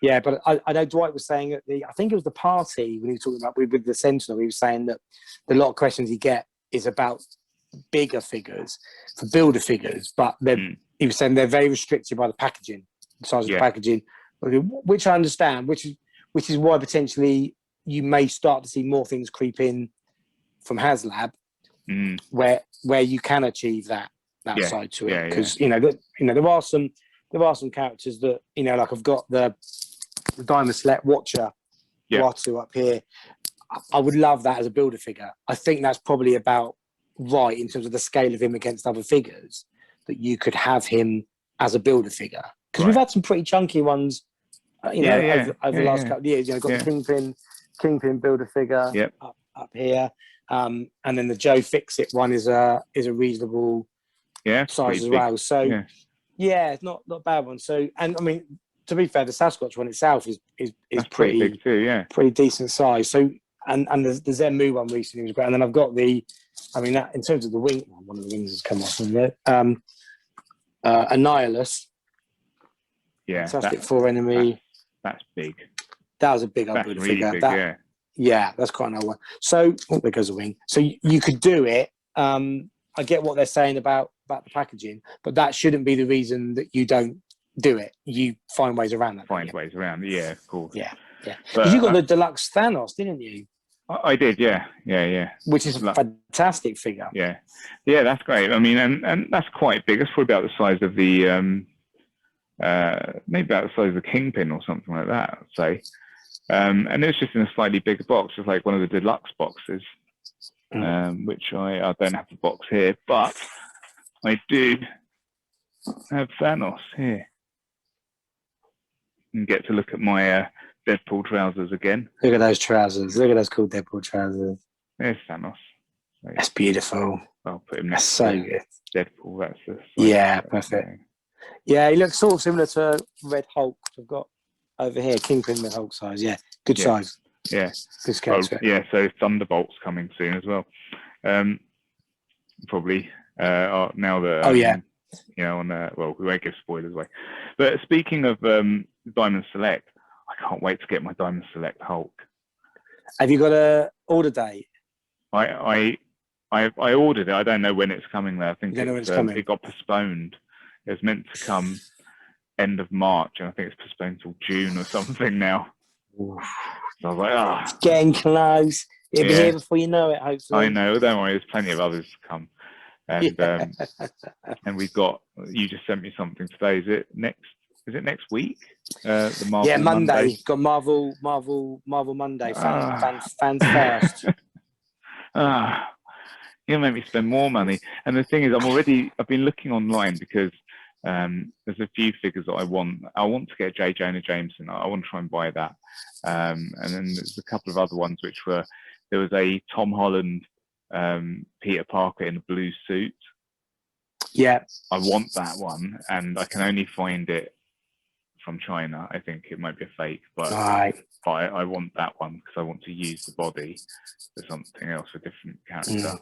Yeah, but I know Dwight was saying at I think it was the party when he was talking about with the Sentinel, he was saying that a lot of questions he get is about bigger figures, for builder figures, but he was saying they're very restricted by the packaging, the size of the packaging, which I understand, which is why potentially you may start to see more things creep in from HasLab, where you can achieve that side to it, because there are some characters that like I've got the Diamond Select Watcher Watu up here. I would love that as a builder figure. I think that's probably about right in terms of the scale of him against other figures, that you could have him as a builder figure, because we've had some pretty chunky ones over the last couple of years. Got the Kingpin builder figure up here, and then the Joe Fix-It one is a reasonable size as well. So it's not a bad one. So, and I mean, to be fair, the Sasquatch one itself is pretty big too, pretty decent size. So, and the Zemu one recently was great. And then I've got that in terms of the wing, one of the wings has come off of it. Annihilus. Yeah. Fantastic Four enemy. That's big. That was a big old really figure. Big, yeah, that's quite an old one. So, there goes a wing. So you could do it. I get what they're saying about the packaging, but that shouldn't be the reason that you don't do it. You find ways around that. Ways around, of course. Yeah. Because you got the deluxe Thanos, didn't you? I did, yeah. Which is a fantastic figure. Yeah, that's great. I mean, and that's quite big. It's probably about the size of the maybe about the size of the Kingpin or something like that, I'd say. And it's just in a slightly bigger box, just like one of the deluxe boxes, which I don't have the box here, but I do have Thanos here. And get to look at my Deadpool trousers again. Look at those trousers. Look at those cool Deadpool trousers. There's Thanos. That's beautiful. I'll put him next to good. Deadpool. That's perfect. Yeah, he looks sort of similar to Red Hulk I've got over here. Kingpin Red Hulk size. Yeah, good size. Yeah. Good scale. So Thunderbolt's coming soon as well. Probably now that we won't give spoilers away. But speaking of Diamond Select, I can't wait to get my Diamond Select Hulk. Have you got a order date? I ordered it. I don't know when it's coming there. I think it got postponed. It was meant to come end of March, and I think it's postponed till June or something now. So I was like, it's getting close. It'll be here before you know it, hopefully. I know. Don't worry. There's plenty of others to come. And and we've got. You just sent me something today. Is it next week? The Marvel Monday. Got Marvel Monday. Fans first. You make me spend more money. And the thing is, I've been looking online because there's a few figures that I want. I want to get J. Jonah Jameson. I want to try and buy that. And then there's a couple of other ones there was a Tom Holland Peter Parker in a blue suit. Yeah. I want that one, and I can only find it from China. I think it might be a fake, but I want that one because I want to use the body for something else, a different character.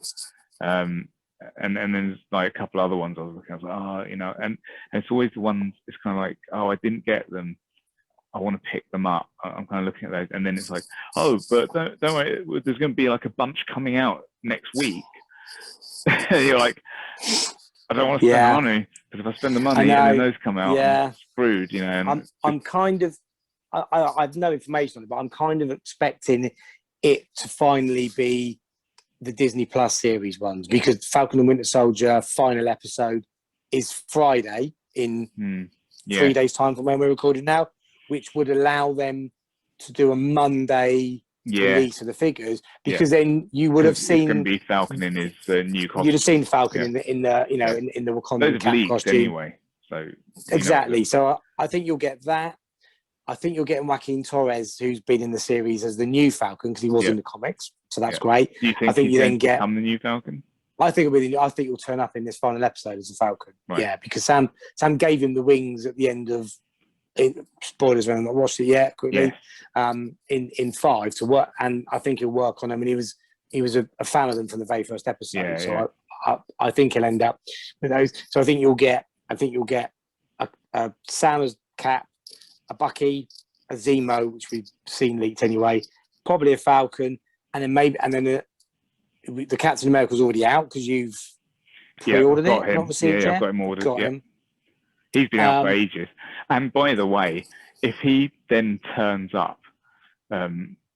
And then there's like a couple other ones I was looking at. I was like, and it's always the ones. It's kind of like, I didn't get them. I want to pick them up. I'm kind of looking at those, and then it's like, but don't worry, there's going to be like a bunch coming out next week. You're like, I don't want to spend the money, because if I spend the money and then those come out, I'm screwed. And I'm kind of, I have no information on it, but I'm kind of expecting it to finally be the Disney Plus series ones, because Falcon and Winter Soldier final episode is Friday in 3 days' time from when we're recording now, which would allow them to do a Monday release of the figures, because then you would have seen. It's going to be Falcon in his new costume. You'd have seen Falcon in the in the Wakandan cap costume anyway. So exactly. So I think you'll get that. I think you're getting Joaquin Torres, who's been in the series as the new Falcon because he was in the comics. So that's great. Do you think you then become the new Falcon? I think he'll turn up in this final episode as a Falcon. Right. Yeah, because Sam gave him the wings at the end of. Spoilers when I've not watched it yet. Quickly, in 5 to work, and I think he'll work on them. And he was a fan of them from the very first episode. I think he'll end up with those. So I think you'll get a Sam as Cap, a Bucky, a Zemo, which we've seen leaked anyway. Probably a Falcon, and then the Captain America's already out because you've pre-ordered it. Him. Not received yet. I've got him ordered. Got him. He's been out for ages. And by the way, if he then turns up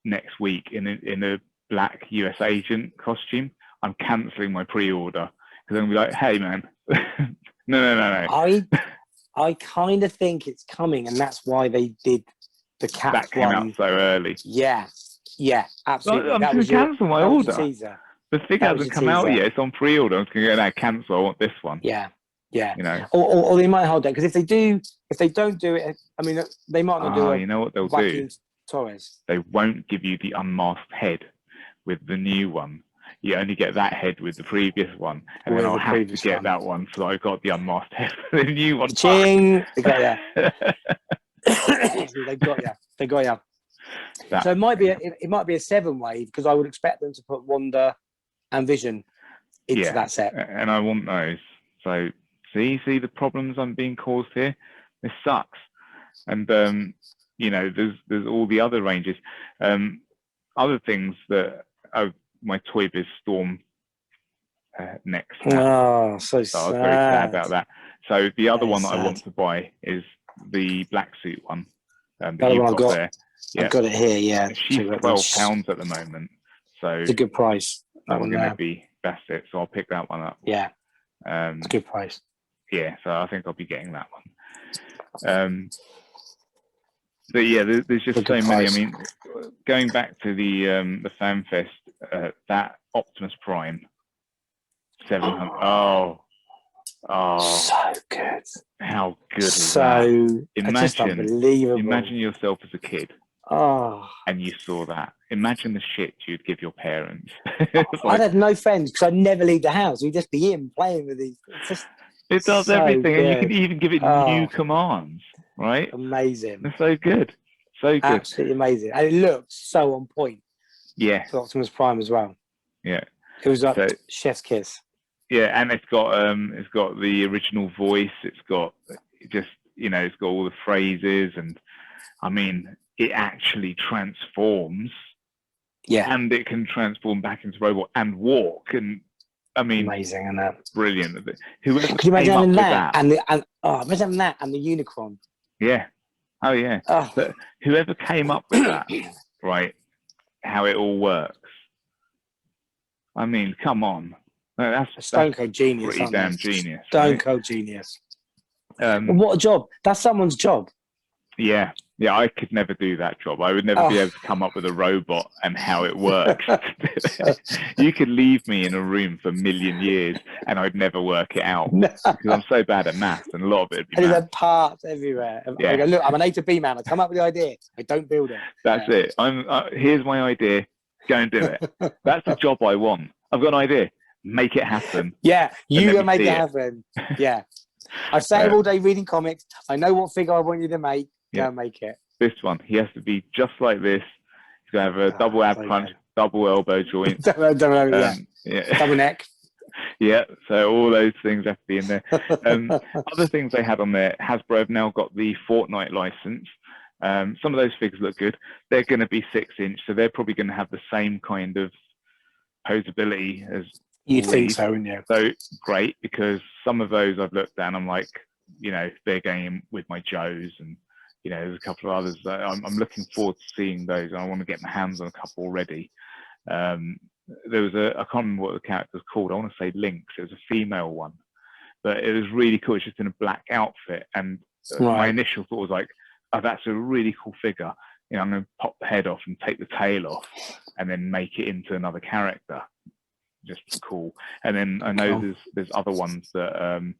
next week in a black US agent costume, I'm cancelling my pre-order because I'm going to be like, hey, man, no. I kind of think it's coming, and that's why they did the Cap that came out so early. Yeah, absolutely. I'm going to cancel my order. The figure hasn't come out yet. It's on pre-order. I'm going to go, cancel. I want this one. Yeah. Or they might hold that, because if they don't do it, I mean, they might not do it. You know what they'll do? Torres. They won't give you the unmasked head with the new one. You only get that head with the previous one, and then I'll have to get that one, so I've got the unmasked head for the new one. Ching! They got you. They got you. So it might be a 7-wave, because I would expect them to put Wanda and Vision into that set, and I want those. So. See the problems I'm being caused here. This sucks, and there's all the other ranges, other things that my Toy Biz Storm next. Oh, so sad. I was very sad about that. So the other one that I want to buy is the black suit one. That you've got there. I've got it here. Yeah, she's £12 at the moment. So it's a good price. That's it. So I'll pick that one up. Yeah, it's a good price. Yeah, so I think I'll be getting that one. But yeah, there's just so many. I mean, going back to the Fan Fest, that Optimus Prime 700. Oh, so good. How good is that? Just unbelievable. Imagine yourself as a kid. Oh. And you saw that. Imagine the shit you'd give your parents. I'd have no friends because I'd never leave the house. We'd just be in playing with these. It does everything, good. And you can even give it new commands, right? Amazing. It's so good. So good. Absolutely amazing. And it looks so on point. Yeah. For Optimus Prime as well. Yeah. It was like chef's kiss. Yeah, and it's got the original voice. It's got it's got all the phrases, and I mean, it actually transforms. Yeah. And it can transform back into robot and walk, and I mean, amazing, and that brilliant. Whoever Can you imagine that? Imagine that and the Unicron. Yeah. Oh yeah. Oh. But whoever came up with that, right? How it all works. I mean, come on. No, that's stone cold genius. Pretty damn genius. Stone cold genius. What a job! That's someone's job. Yeah. Yeah, I could never do that job. I would never be able to come up with a robot and how it works. You could leave me in a room for a million years and I'd never work it out because I'm so bad at maths, and a lot of it would be there's parts everywhere. Yeah. I go, look, I'm an A to B man. I come up with the idea. I don't build it. That's it. Here's my idea. Go and do it. That's the job I want. I've got an idea. Make it happen. Yeah, you can make it happen. Yeah. I've sat here all day reading comics. I know what figure I want you to make. Go and make it. This one, he has to be just like this. He's going to have a double ab punch, double elbow joint. Double neck. Yeah, so all those things have to be in there. Other things they had on there, Hasbro have now got the Fortnite license. Some of those figures look good. They're going to be 6-inch, so they're probably going to have the same kind of posability as you'd think so, wouldn't you? So great, because some of those I've looked at and I'm like, they're going in with my Joes, and there's a couple of others that I'm looking forward to seeing those. I want to get my hands on a couple already. there was I can't remember what the character's called. I want to say Lynx. It was a female one, but it was really cool. It's just in a black outfit, and my initial thought was like, oh, that's a really cool figure. You know, I'm going to pop the head off and take the tail off, and then make it into another character. Just cool. And then I know there's other ones that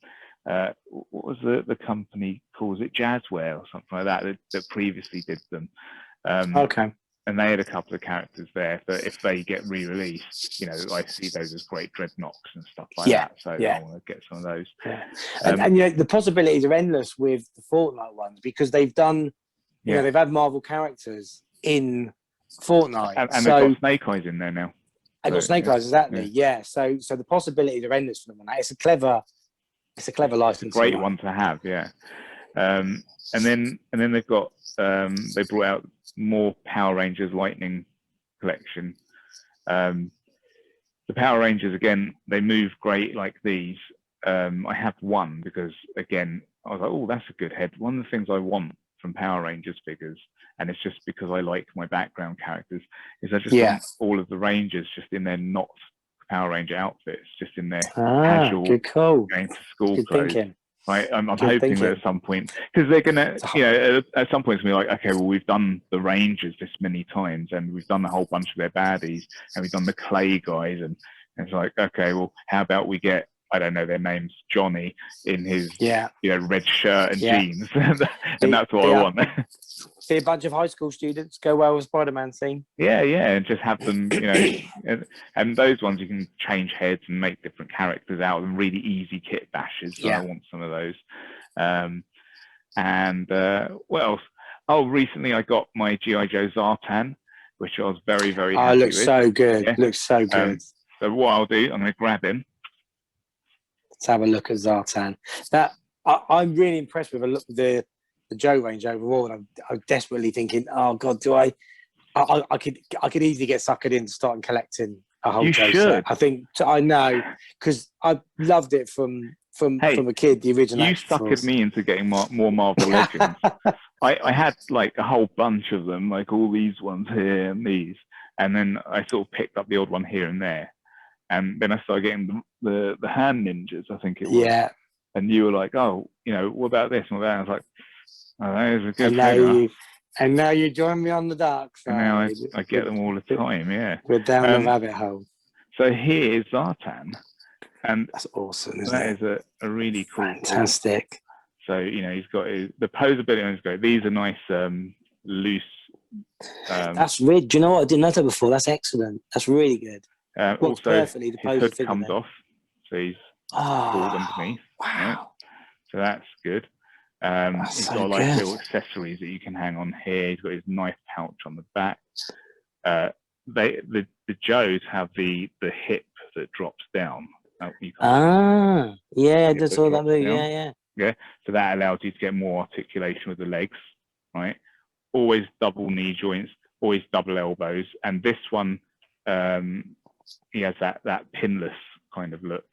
what was the company called? Was it Jazzware or something like that previously did them? And they had a couple of characters there that if they get re-released, you know, I see those as great dreadnoughts and stuff like that. So I want to get some of those. And you know, the possibilities are endless with the Fortnite ones, because they've done, you know, they've had Marvel characters in Fortnite. And they've got Snake Eyes in there now. They've got Snake Eyes, exactly. So the possibilities are endless for them. It's a clever license. It's a great one to have, and then they've got they brought out more Power Rangers Lightning collection. The Power Rangers, again, they move great like these. I have one because, again, I was like, oh, that's a good head. One of the things I want from Power Rangers figures, and it's just because I like my background characters, is I just want all of the Rangers just in their not Power Ranger outfits, just in their casual going to school clothes. Thinking. Right, I'm hoping that at some point, because they're gonna, you know, at some point it's gonna be like, okay, well, we've done the Rangers this many times, and we've done a whole bunch of their baddies, and we've done the Clay guys, and it's like, okay, well, how about we get, I don't know their names, Johnny in his, you know, red shirt and jeans, and that's what I want. See a bunch of high school students go well with Spider-Man scene. And just have them, you know, and those ones you can change heads and make different characters out of them, really easy kit bashes. So I want some of those. And what else? Oh, recently I got my G.I. Joe Zartan, which I was very, very happy with. Looks so good. Looks so good. So what I'll do, I'm going to grab him. Let's have a look at Zartan. That I'm really impressed with the Joe range overall, and I'm desperately thinking, oh God, do I could easily get suckered into starting collecting a whole Joe set. I think I know, because I loved it from a kid, the original. You suckered me into getting more Marvel Legends. I had like a whole bunch of them, like all these ones here and these, and then I sort of picked up the odd one here and there, and then I started getting the hand ninjas, I think it was. Yeah. And you were like, oh, you know, what about this and what about that? I was like, oh, that is a good figure. And now you join me on the dark side. And now I get them all the time, We're down the rabbit hole. So here is Zartan. And that's awesome, isn't it? That is a really cool. Fantastic. Cool. So, you know, he's got the posability on his great. These are nice, loose. That's really, do you know what? I didn't know that before. That's excellent. That's really good. Also, perfectly, the his hood comes off. So he's pulled underneath. Wow. Right? So that's good. He's got like little accessories that you can hang on here. He's got his knife pouch on the back. The Joes have the hip that drops down. That's all that move. Yeah. So that allows you to get more articulation with the legs, right? Always double knee joints, always double elbows, and this one, he has that pinless kind of look.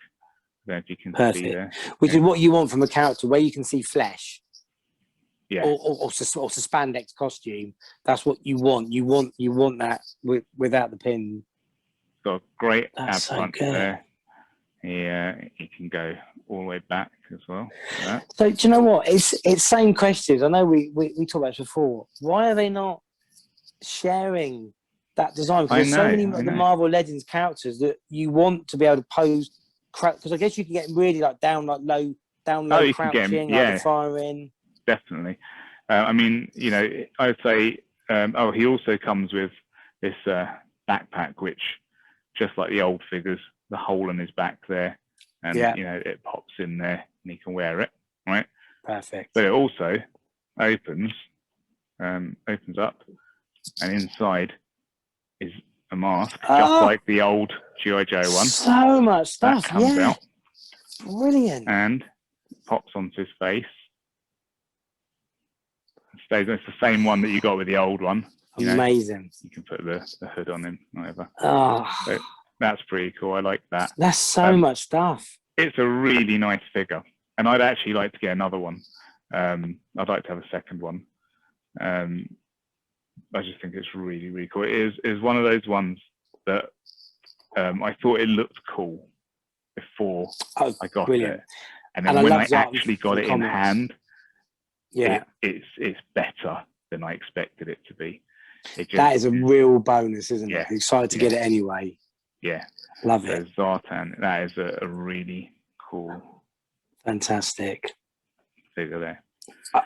I don't know if you can see there. Which is what you want from a character, where you can see flesh. Yeah. Or spandex costume. That's what you want. You want that without the pin. Got a great ab front there. Yeah, he can go all the way back as well. Like so do you know what? It's same questions. I know we talked about this before. Why are they not sharing that design? Because there's so many of the Marvel Legends characters that you want to be able to pose. Because I guess you can get really like down low crouching, like firing. Definitely. I mean, you know, I would say. He also comes with this backpack, which, just like the old figures, the hole in his back there, and you know, it pops in there, and he can wear it, right? Perfect. But it also opens up, and inside is a mask, just like the old G.I. Joe one. So much stuff. That comes out. Brilliant. And pops onto his face. It's the same one that you got with the old one. Amazing. You can put the hood on him, whatever. Oh. So that's pretty cool. I like that. That's so much stuff. It's a really nice figure, and I'd actually like to get another one. I'd like to have a second one. I just think it's really, really cool. It is one of those ones that I thought it looked cool before I got it, and then when I actually got it in hand, it's better than I expected it to be. That is a real bonus, isn't it? Excited to get it anyway. Yeah, love it. Zartan, that is a really cool, fantastic figure there.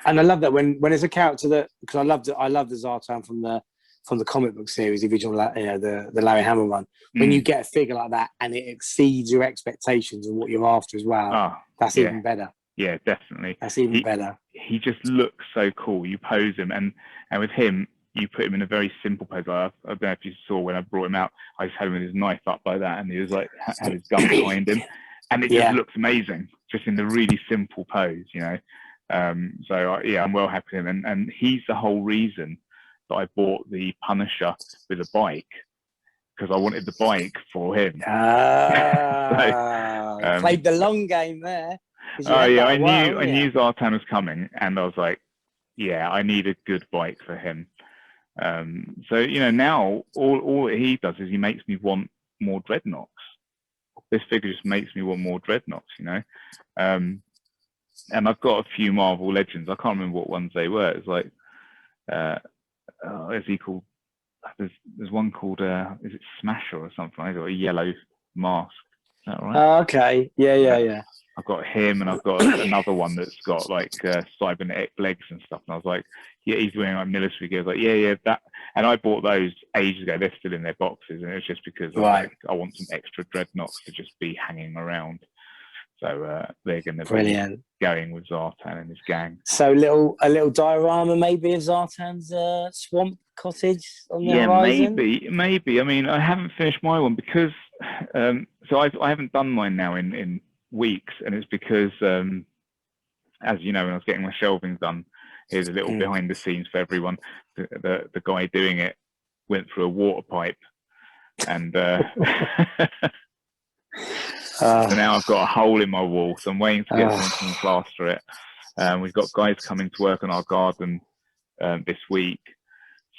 And I love that when it's a character that, because I love the Zartan from the comic book series, the original, the Larry Hamill one. When you get a figure like that and it exceeds your expectations and what you're after as well, that's even better. Yeah, definitely. That's even better. He just looks so cool. You pose him, and with him, you put him in a very simple pose. I don't know if you saw when I brought him out, I just had him with his knife up like that, and he was like, had his gun behind him, and it just looks amazing, just in the really simple pose, you know. So I'm well happy with him, and he's the whole reason that I bought the Punisher with a bike, because I wanted the bike for him. Played the long game there. I knew Zartan was coming, and I was like, I need a good bike for him. So you know, now all he does is he makes me want more Dreadnoks. This figure just makes me want more Dreadnoks, you know. And I've got a few Marvel Legends. I can't remember what ones they were. It's like, is he called? There's one called is it Smasher or something? I got a yellow mask. Is that right? Oh, okay. Yeah. I've got him, and I've got another one that's got like cybernetic legs and stuff. And I was like, he's wearing like military gear. I was like, that. And I bought those ages ago. They're still in their boxes, and it was just because I want some extra Dreadnoks to just be hanging around. So they're going to be going with Zartan and his gang. So a little diorama maybe of Zartan's swamp cottage on the horizon? Maybe. I mean, I haven't finished my one because so I haven't done mine now in weeks, and it's because as you know, when I was getting my shelving done, here's a little behind the scenes for everyone. The guy doing it went through a water pipe, and so now I've got a hole in my wall, so I'm waiting to get someone to plaster it. We've got guys coming to work on our garden this week,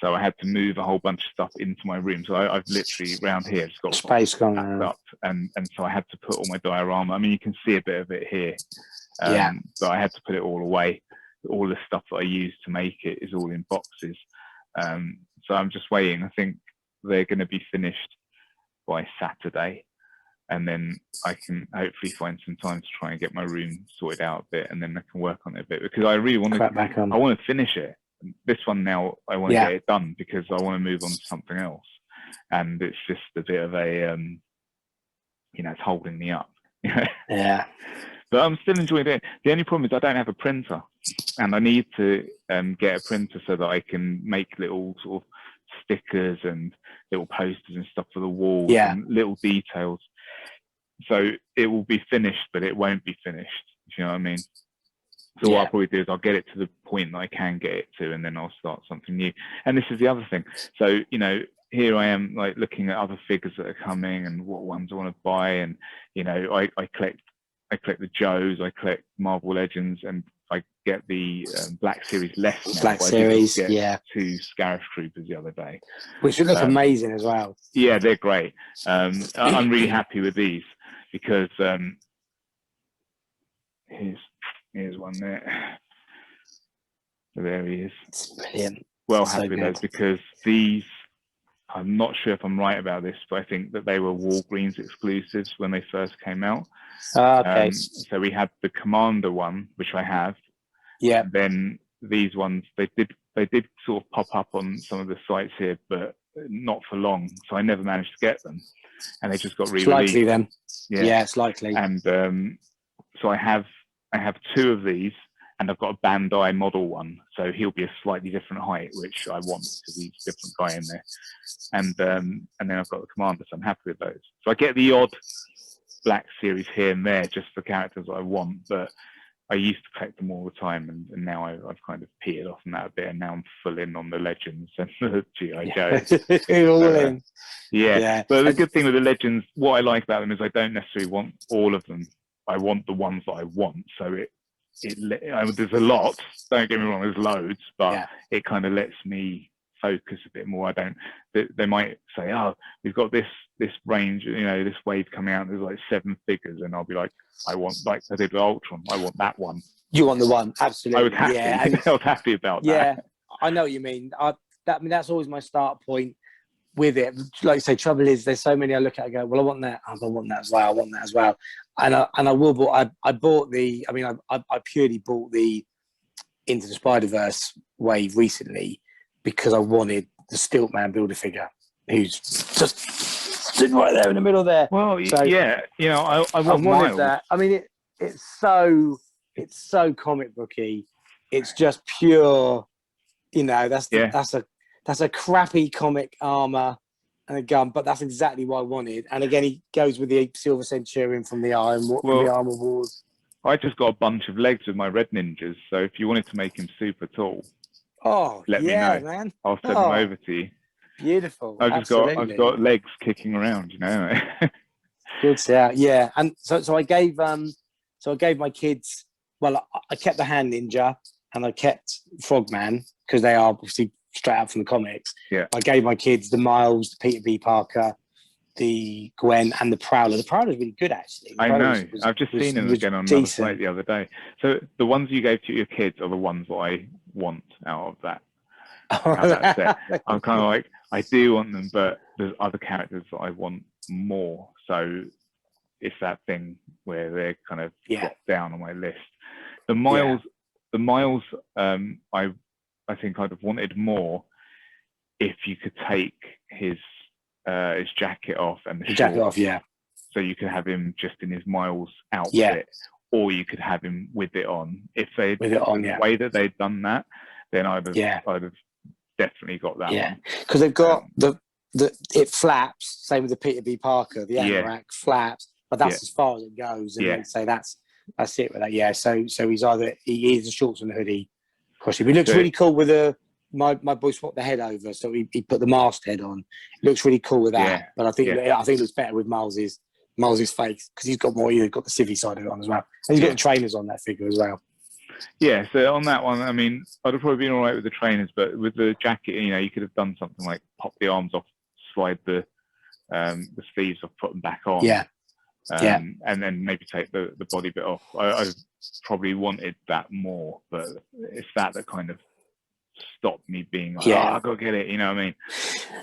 so I had to move a whole bunch of stuff into my room. So I've literally around here just got space gone up, and so I had to put all my diorama. I mean, you can see a bit of it here, but I had to put it all away. All the stuff that I used to make it is all in boxes. So I'm just waiting. I think they're going to be finished by Saturday. And then I can hopefully find some time to try and get my room sorted out a bit, and then I can work on it a bit, because I really want to. I want to finish it. This one now, I want to get it done because I want to move on to something else, and it's just a bit of a, it's holding me up. Yeah. But I'm still enjoying it. The only problem is I don't have a printer, and I need to get a printer so that I can make little sort of stickers and little posters and stuff for the walls and little details. So it will be finished, but it won't be finished. You know what I mean? So what I'll probably do is I'll get it to the point that I can get it to, and then I'll start something new. And this is the other thing. So, you know, here I am, like, looking at other figures that are coming and what ones I want to buy. And, you know, I collect the Joes, I collect Marvel Legends, and I get the Black Series less now. Black Series, two Scarif Troopers the other day. Which would look amazing as well. Yeah, they're great. I'm really happy with these, because here's one there. So there he is. It's brilliant. Well happy with those, because these, I'm not sure if I'm right about this, but I think that they were Walgreens exclusives when they first came out. Okay. So we had the Commander one, which I have. Yeah. And then these ones, they did sort of pop up on some of the sites here, but not for long. So I never managed to get them, and they just got re-released. It's likely then. Yeah, it's likely. And so I have two of these, and I've got a Bandai model one, so he'll be a slightly different height, which I want because he's a different guy in there. And then I've got the Commander, so I'm happy with those. So I get the odd Black Series here and there just for characters that I want, but I used to collect them all the time, and now I've kind of petered off on that a bit, and now I'm full in on the Legends and the G.I. Joes. All in. Yeah. But the good thing with the Legends, what I like about them is I don't necessarily want all of them. I want the ones that I want. So there's a lot. Don't get me wrong, there's loads, but it kind of lets me focus a bit more. They might say, oh, we've got this this range, this wave coming out. There's like 7 figures, and I'll be like, I want, like I did with Ultron, I want that one. You want the one, absolutely. I was happy. Yeah, I was happy about that. Yeah, I know what you mean. That's always my start point with it. Like you say, trouble is there's so many I look at and go, well, I want that. I want that as well. I want that as well. And I will. But I bought the. I mean, I purely bought the Into the Spider-Verse wave recently because I wanted the Stiltman Build-A-Figure, who's just stood right there in the middle there. Well, so, yeah, I wanted Miles. That. I mean, it's so comic booky. It's just pure. That's a crappy comic armor and a gun, but that's exactly what I wanted. And again, he goes with the Silver Centurion from the Armor Wars. I just got a bunch of legs with my Red Ninjas, so if you wanted to make him super tall, let me know, man. I'll send them over to you. Beautiful. I've got legs kicking around, Good shout, yeah. And so I gave my kids. Well, I kept the Hand Ninja and I kept Frogman because they are obviously straight out from the comics. Yeah. I gave my kids the Miles, the Peter B. Parker, the Gwen, and the Prowler. The Prowler's really good, actually. I know. I've just seen him again on another site the other day. So the ones you gave to your kids are the ones that I want out of that. I'm kind of like, I do want them, but there's other characters that I want more. So it's that thing where they're kind of dropped down on my list. The Miles, I think I'd have wanted more if you could take his jacket off and the jacket off, so you could have him just in his Miles outfit, or you could have him with it on. If the way that they'd done that, then I'd have definitely got that one. Because they've got it flaps, same with the Peter B. Parker, the anorak flaps, but that's as far as it goes, and they say that's it with that. So he is the shorts and the hoodie. He looks really cool with my boy swapped the head over, so he put the masked head on. It looks really cool with that. But I think it looks better with Miles's face because he's got more. He's got the civvy side of it on as well, and he's got the trainers on that figure as well. Yeah, so on that one, I mean, I'd have probably been all right with the trainers, but with the jacket, you could have done something like pop the arms off, slide the sleeves off, put them back on. And then maybe take the body bit off. I probably wanted that more, but it's that kind of stopped me being like, I gotta get it. You know what I mean?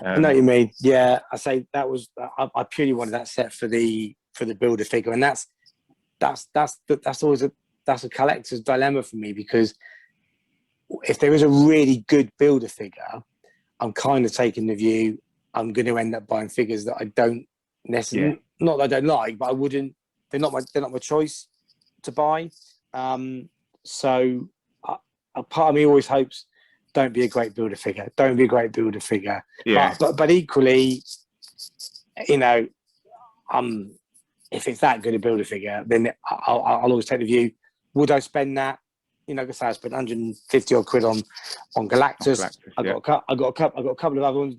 I know what you mean. Yeah, I say that was I purely wanted that set for the Build-A-Figure, and that's always a collector's dilemma for me, because if there is a really good Build-A-Figure, I'm kind of taking the view I'm going to end up buying figures that I don't necessarily, not that I don't like, but I wouldn't. They're not my choice to buy. So a part of me always hopes, don't be a great Build-A-Figure. Don't be a great Build-A-Figure. Yeah. But equally, if it's that good a Build-A-Figure, then I'll always take the view, would I spend that? Because I spent 150 odd quid on Galactus. I got a couple of other ones.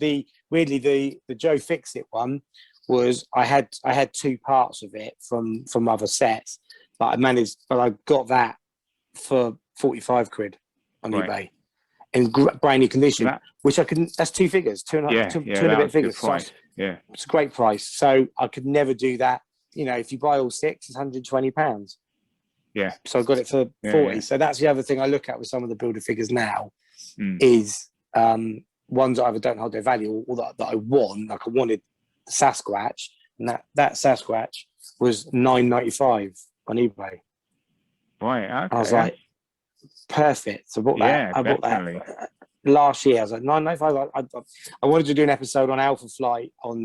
Weirdly, the Joe Fix-It one was I had 2 parts of it from other sets, but I got that for 45 quid on eBay in brand new condition, which I couldn't. That's 2 figures, two and a bit figures. So it's a great price. So I could never do that. If you buy all 6, it's £120. Yeah. So I got it for 40. So that's the other thing I look at with some of the Build-A-Figures now is ones that either don't hold their value or that I want. Like I wanted Sasquatch, and that Sasquatch was $9.95 on eBay. Right. Okay. I was like, perfect. So I bought that. I bought that last year. I was like, $9.95. I wanted to do an episode on Alpha Flight on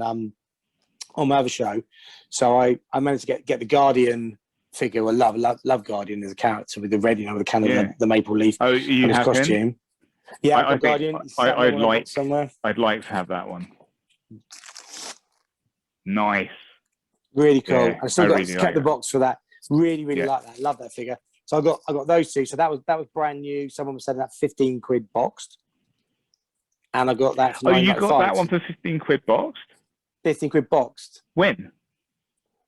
my other show, so I managed to get the Guardian figure. I love Guardian as a character with the red, with the cannon, the maple leaf. Oh, you and his have costume. Him? Yeah, I've got Guardian. I'd like to have that one. Nice. Really cool. Yeah, I still kept the box for that. Really like that. Love that figure. So I got those 2. So that was brand new. Someone was selling that 15 quid boxed, and I got that. For you got that one for 15 quid boxed? 15 quid boxed. When?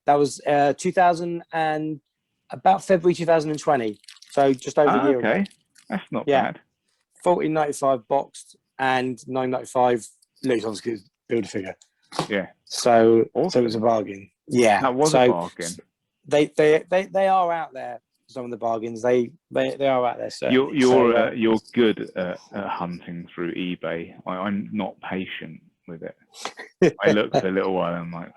That was 2000 and about February 2020. So just over a year ago. That's not bad. $14.95 boxed and $9.95 loose. Obviously, Build-A-Figure. Yeah. So awesome. So it was a bargain. Yeah, that was a bargain. They are out there. Some of the bargains they are out there. Certainly. You're good at hunting through eBay. I'm not patient with it. I look for a little while and I'm like,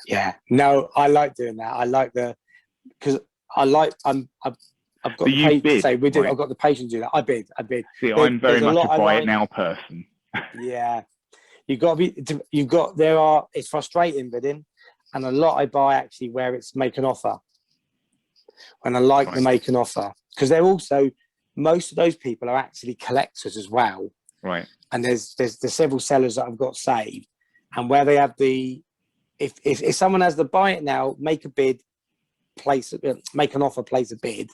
yeah, no, I like doing that. I like because I've got the patience to say right? I've got the patience to do that. I bid. See, I'm very much a buy it now person. Yeah, it's frustrating bidding, and a lot I buy actually where it's make an offer. And I like the make an offer because they're also, most of those people are actually collectors as well. Right. And there's several sellers that I've got saved, and where they have if someone has the buy it now, make a bid, make an offer, place a bid,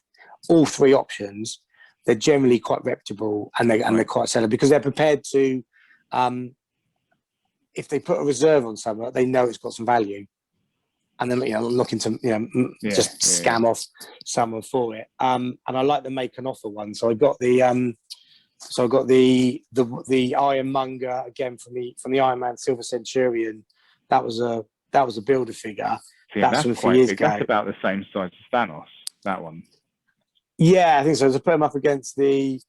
all three options, they're generally quite reputable and they're quite seller because they're prepared to, if they put a reserve on somewhere, they know it's got some value. And then looking to scam off someone for it. And I like the make an offer one. So I got the Ironmonger again from the Iron Man Silver Centurion. That was a builder figure. Yeah, that's quite big. That's about the same size as Thanos. That one. Yeah, I think so. To put him up against the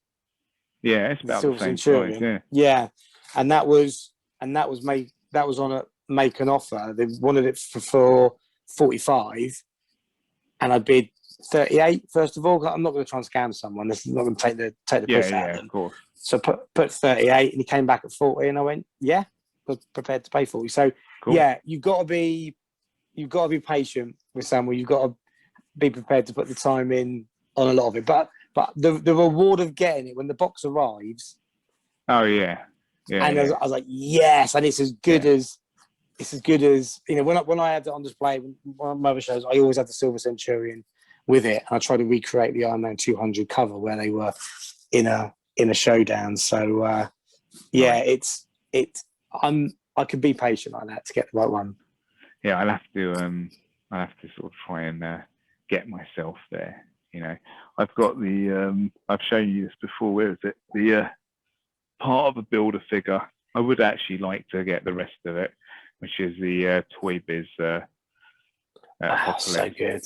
it's about Silver the same Centurion. size. Yeah, and that was on a make an offer. They wanted it for 45, and I bid 38. First of all, I'm not going to try and scam someone. This is not going to take the piss out of them. Of course. So put 38, and he came back at 40, and I went, yeah, prepared to pay 40. So cool. Yeah, you've got to be patient with someone. You've got to be prepared to put the time in on a lot of it. But the reward of getting it when the box arrives. Oh yeah. Yeah. And I was like, yes, and it's as good as. It's as good as, when I had it on display, one of my other shows, I always had the Silver Centurion with it. And I tried to recreate the Iron Man 200 cover where they were in a showdown. So, I could be patient like that to get the right one. Yeah, I'll have to sort of try and get myself there. I've got I've shown you this before. Where is it? The part of a builder figure. I would actually like to get the rest of it, which is the Toy Biz Apocalypse. So good.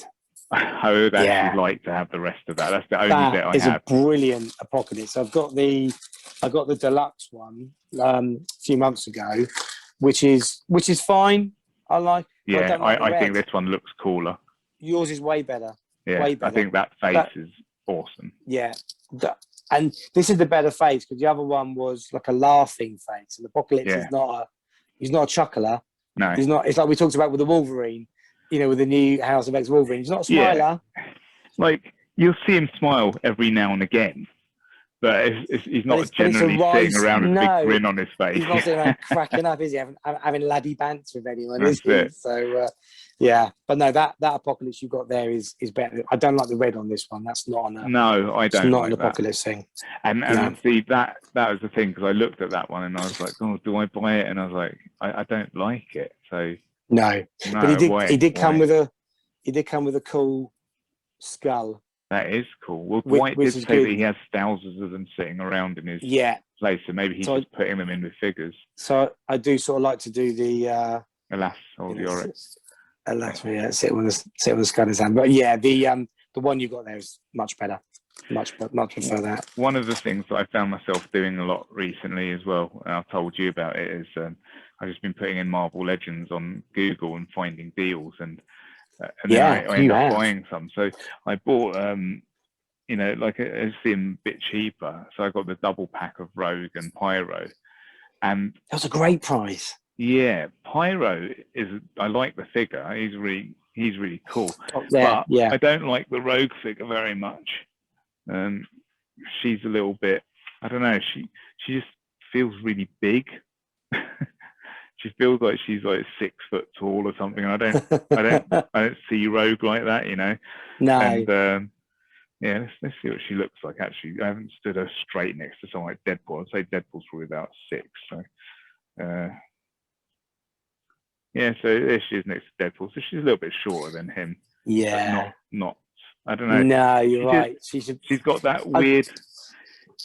I would actually like to have the rest of that. That's the only bit I have. That is a brilliant Apocalypse. I got the deluxe one a few months ago, which is fine. I like. Yeah, I think this one looks cooler. Yours is way better. Yeah, way better. I think that face is awesome. Yeah, and this is the better face because the other one was like a laughing face, and Apocalypse is not he's not a chuckler. No, he's not. It's like we talked about with the Wolverine, with the new House of X Wolverine. He's not a smiler. Yeah. Like you'll see him smile every now and again, but he's not generally sitting around with a big grin on his face. He's not sitting around cracking up, is he? Having laddie banter with anyone, That's is he? it. So but no, that Apocalypse you got there is better. I don't like the red on this one. That's not on. No, I don't. It's not like an Apocalypse thing. And see that was the thing because I looked at that one and I was like, oh, do I buy it? And I was like, I don't like it. So no, but he did come with a cool skull. That is cool. Well, Dwight did say that he has thousands of them sitting around in his place, so maybe he's just putting them in with figures. So I do sort of like to do the Alas, hold the Oryx. Alas, sit with the skull in his hand. But yeah, the one you got there is much better. Much prefer that. One of the things that I found myself doing a lot recently as well, and I've told you about it, is I've just been putting in Marvel Legends on Google and finding deals, and then I end up buying some. So I bought, it seemed a bit cheaper. So I got the double pack of Rogue and Pyro, and that was a great price. Yeah, Pyro I like the figure. He's really cool. But I don't like the Rogue figure very much. She's a little bit, I don't know. She just feels really big. She feels like she's like 6 foot tall or something. I don't see Rogue like that, No. And let's see what she looks like. Actually, I haven't stood her straight next to someone like Deadpool. I'd say Deadpool's probably about 6. So, so there she is next to Deadpool. So she's a little bit shorter than him. Yeah. Not. I don't know. No, you're right. She's got that weird.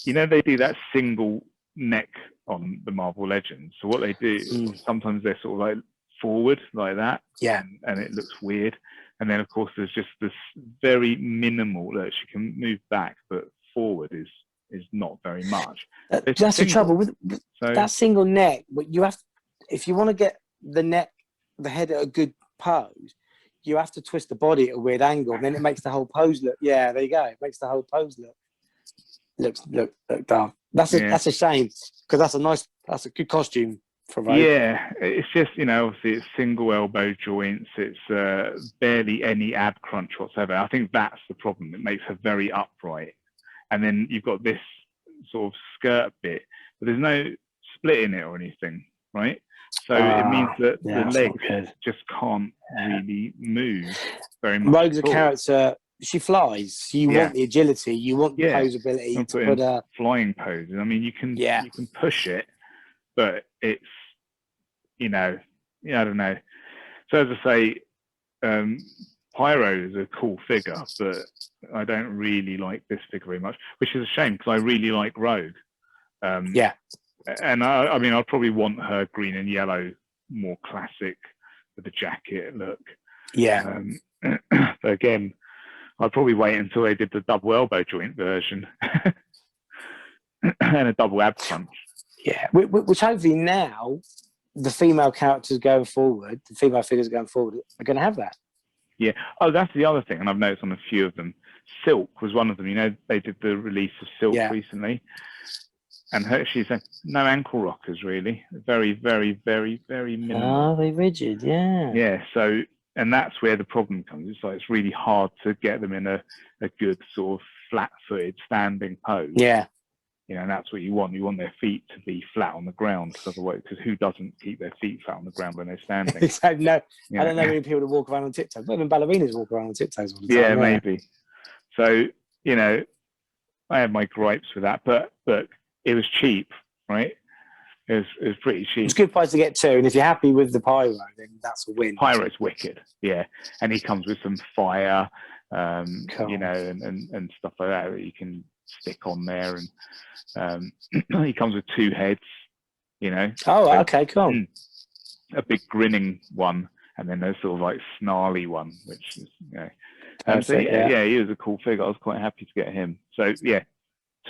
They do that single neck on the Marvel Legends. So what they do, sometimes they're sort of like forward like that, and it looks weird. And then of course there's just this very minimal that she can move back, but forward is not very much. That's the trouble with that single neck. But you have to, if you want to get the head at a good pose, you have to twist the body at a weird angle, and then it makes the whole pose look. Yeah, there you go. It makes the whole pose look dumb. That's a shame, because that's a good costume for Rogue. Yeah, it's just, obviously it's single elbow joints. It's barely any ab crunch whatsoever. I think that's the problem. It makes her very upright. And then you've got this sort of skirt bit, but there's no split in it or anything, right? So it means that the legs just can't really move very much. Rogue's a character. She flies. You want the agility. You want the posability to put her flying poses. I mean, you can push it, but it's I don't know. So as I say, Pyro is a cool figure, but I don't really like this figure very much, which is a shame because I really like Rogue. And I mean, I'd probably want her green and yellow, more classic with the jacket look. Yeah. But again, I'd probably wait until they did the double elbow joint version and a double ab crunch. Yeah, which hopefully now the female characters going forward, the female figures going forward, are going to have that. Yeah. Oh, that's the other thing, and I've noticed on a few of them. Silk was one of them. They did the release of Silk recently, and she said no ankle rockers really. Very, very, very, very minimal. Oh, they rigid, yeah. Yeah. So, and that's where the problem comes. It's like it's really hard to get them in a good sort of flat-footed standing pose. Yeah. And that's what you want. You want their feet to be flat on the ground, because who doesn't keep their feet flat on the ground when they're standing? Exactly. No, I don't know many people that walk around on tiptoes. Not even ballerinas walk around on tiptoes all the time. Yeah, maybe. So, I had my gripes with that, but it was cheap, right? It was pretty cheap. It's a good price to get to, and if you're happy with the Pyro, then that's a win. Pyro's wicked, yeah. And he comes with some fire, and stuff like that you can stick on there, and he comes with two heads, Oh, okay, cool. A big grinning one, and then a sort of like snarly one, which is he was a cool figure. I was quite happy to get him. So yeah,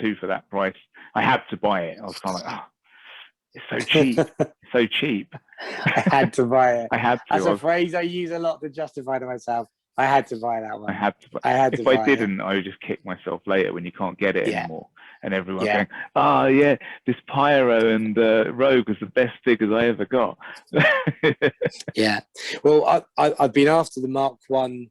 2 for that price. I had to buy it. I was kind of like, it's so cheap. It's so cheap. I had to buy it. I had to. That's a phrase I use a lot to justify to myself. I had to buy that one. I had to. If I didn't, I would just kick myself later when you can't get it anymore. And everyone's going, "Oh yeah, this Pyro and Rogue was the best figures I ever got." Yeah. Well, I've been after the Mark I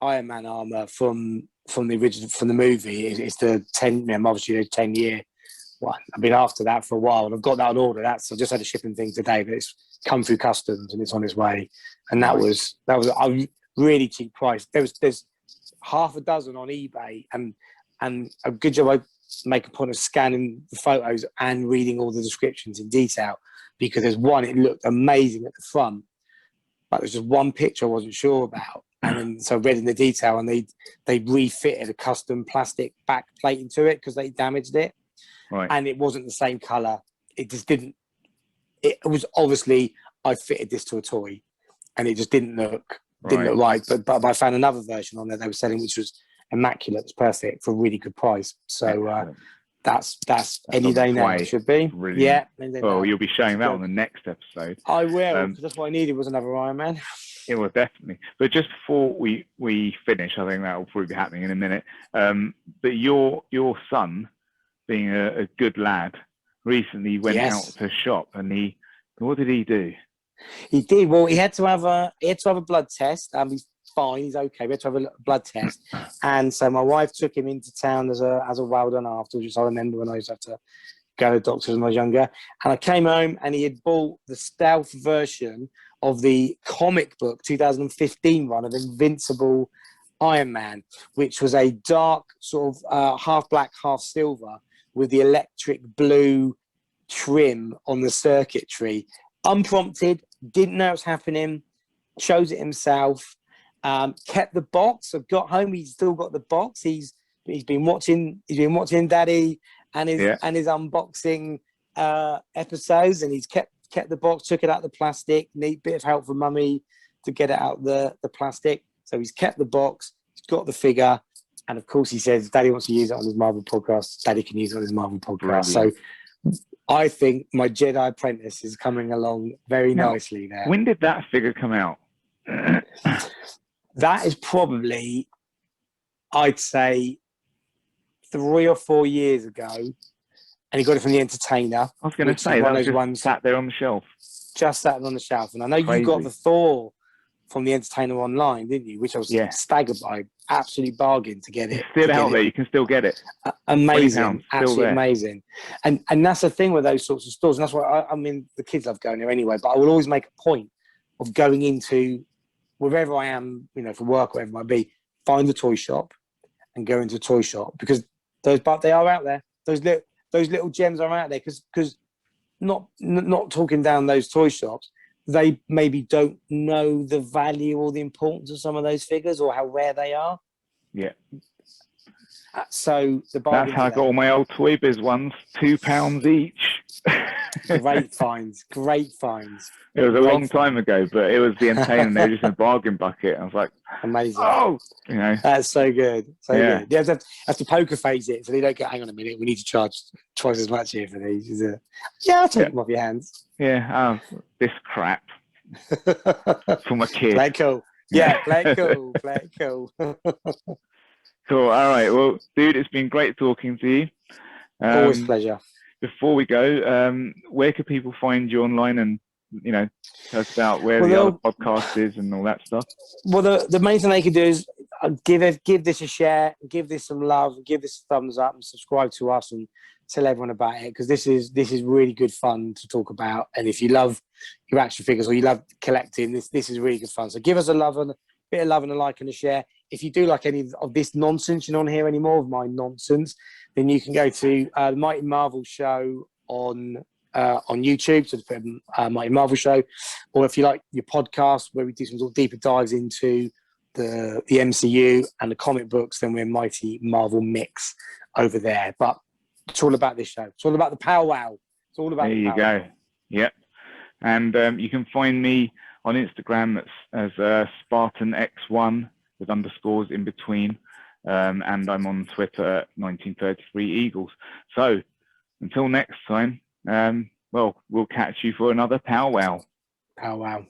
Iron Man armor from the original, from the movie. It's the 10-year one. I've been after that for a while, and I've got that on order. I've just had a shipping thing today, but it's come through customs and it's on its way. And that was a really cheap price. There's half a dozen on eBay, and a good job I make a point of scanning the photos and reading all the descriptions in detail, because there's one, it looked amazing at the front, but there's just one picture I wasn't sure about, and then so I read in the detail, and they refitted a custom plastic back plate into it because they damaged it, and it wasn't the same color. It just didn't. It was obviously I fitted this to a toy, and it just didn't look right. But I found another version on there they were selling, which was immaculate. It's perfect for a really good price. So that's any day now. It should be. Brilliant. Yeah. Well, you'll be showing that on the next episode. I will, because that's what I needed was another Iron Man. Yeah, well, definitely. But just before we finish, I think that will probably be happening in a minute. But your son, being a good lad, recently went out to shop, and what did he do? He did. Well, he had to have a blood test. He's fine. He's okay. We had to have a blood test, and so my wife took him into town as a well done afterwards, which I remember when I used to have to go to the doctors when I was younger. And I came home, and he had bought the stealth version of the comic book 2015 run of Invincible Iron Man, which was a dark sort of half black, half silver with the electric blue trim on the circuitry. Unprompted, didn't know it was happening, chose it himself, kept the box. I've got home, he's still got the box. He's been watching Daddy and his unboxing episodes, and he's kept the box, took it out of the plastic. Neat bit of help from Mummy to get it out the plastic. So he's kept the box, he's got the figure, and of course he says Daddy wants to use it on his Marvel podcast. Daddy can use it on his Marvel podcast. Brilliant. So I think my Jedi Apprentice is coming along very nicely there. When did that figure come out? That is probably, I'd say, 3 or 4 years ago, and he got it from the Entertainer. I was going to say, that was just ones sat there on the shelf. Just sat on the shelf. And I know you got the Thor from the Entertainer online, didn't you? Which I was staggered by. Absolute bargain to get it. It's still out there. You can still get it. Amazing. Absolutely amazing. And that's the thing with those sorts of stores. And that's why, I mean, the kids love going there anyway, but I will always make a point of going into wherever I am, you know, for work or whatever it might be, find the toy shop and go into a toy shop, because they are out there. Those little gems are out there, because not talking down those toy shops, they maybe don't know the value or the importance of some of those figures or how rare they are. Yeah. So that's how I got all my old Toy Biz ones, £2 each. Great finds. It was a long time ago, but it was the Entertainer, and they were just in a bargain bucket. I was like, amazing. Oh, you know, that's so good. Good. You have to poker face it, so they don't go, hang on a minute, we need to charge twice as much here for these. I'll take them off your hands. Yeah, this crap for my kids. Play it cool. Yeah, play it cool. Cool. All right. Well, dude, it's been great talking to you. Always a pleasure. Before we go, where can people find you online, and, you know, tell us about where the other podcast is and all that stuff? Well, the main thing they can do is give this a share, give this some love, give this a thumbs up, and subscribe to us, and tell everyone about it, because this is really good fun to talk about. And if you love your action figures or you love collecting, this is really good fun. So give us a bit of love and a like and a share. If you do like any of this nonsense, you don't hear any more of my nonsense, then you can go to the Mighty Marvel Show on YouTube, so put Mighty Marvel Show, or if you like your podcast where we do some sort of deeper dives into the MCU and the comic books, then we're Mighty Marvel Mix over there. But it's all about this show. It's all about the powwow. It's all about there you go. Yep. And you can find me on Instagram as Spartan X1 with underscores in between, and I'm on Twitter at 1933 Eagles. So until next time, well, we'll catch you for another powwow. Powwow.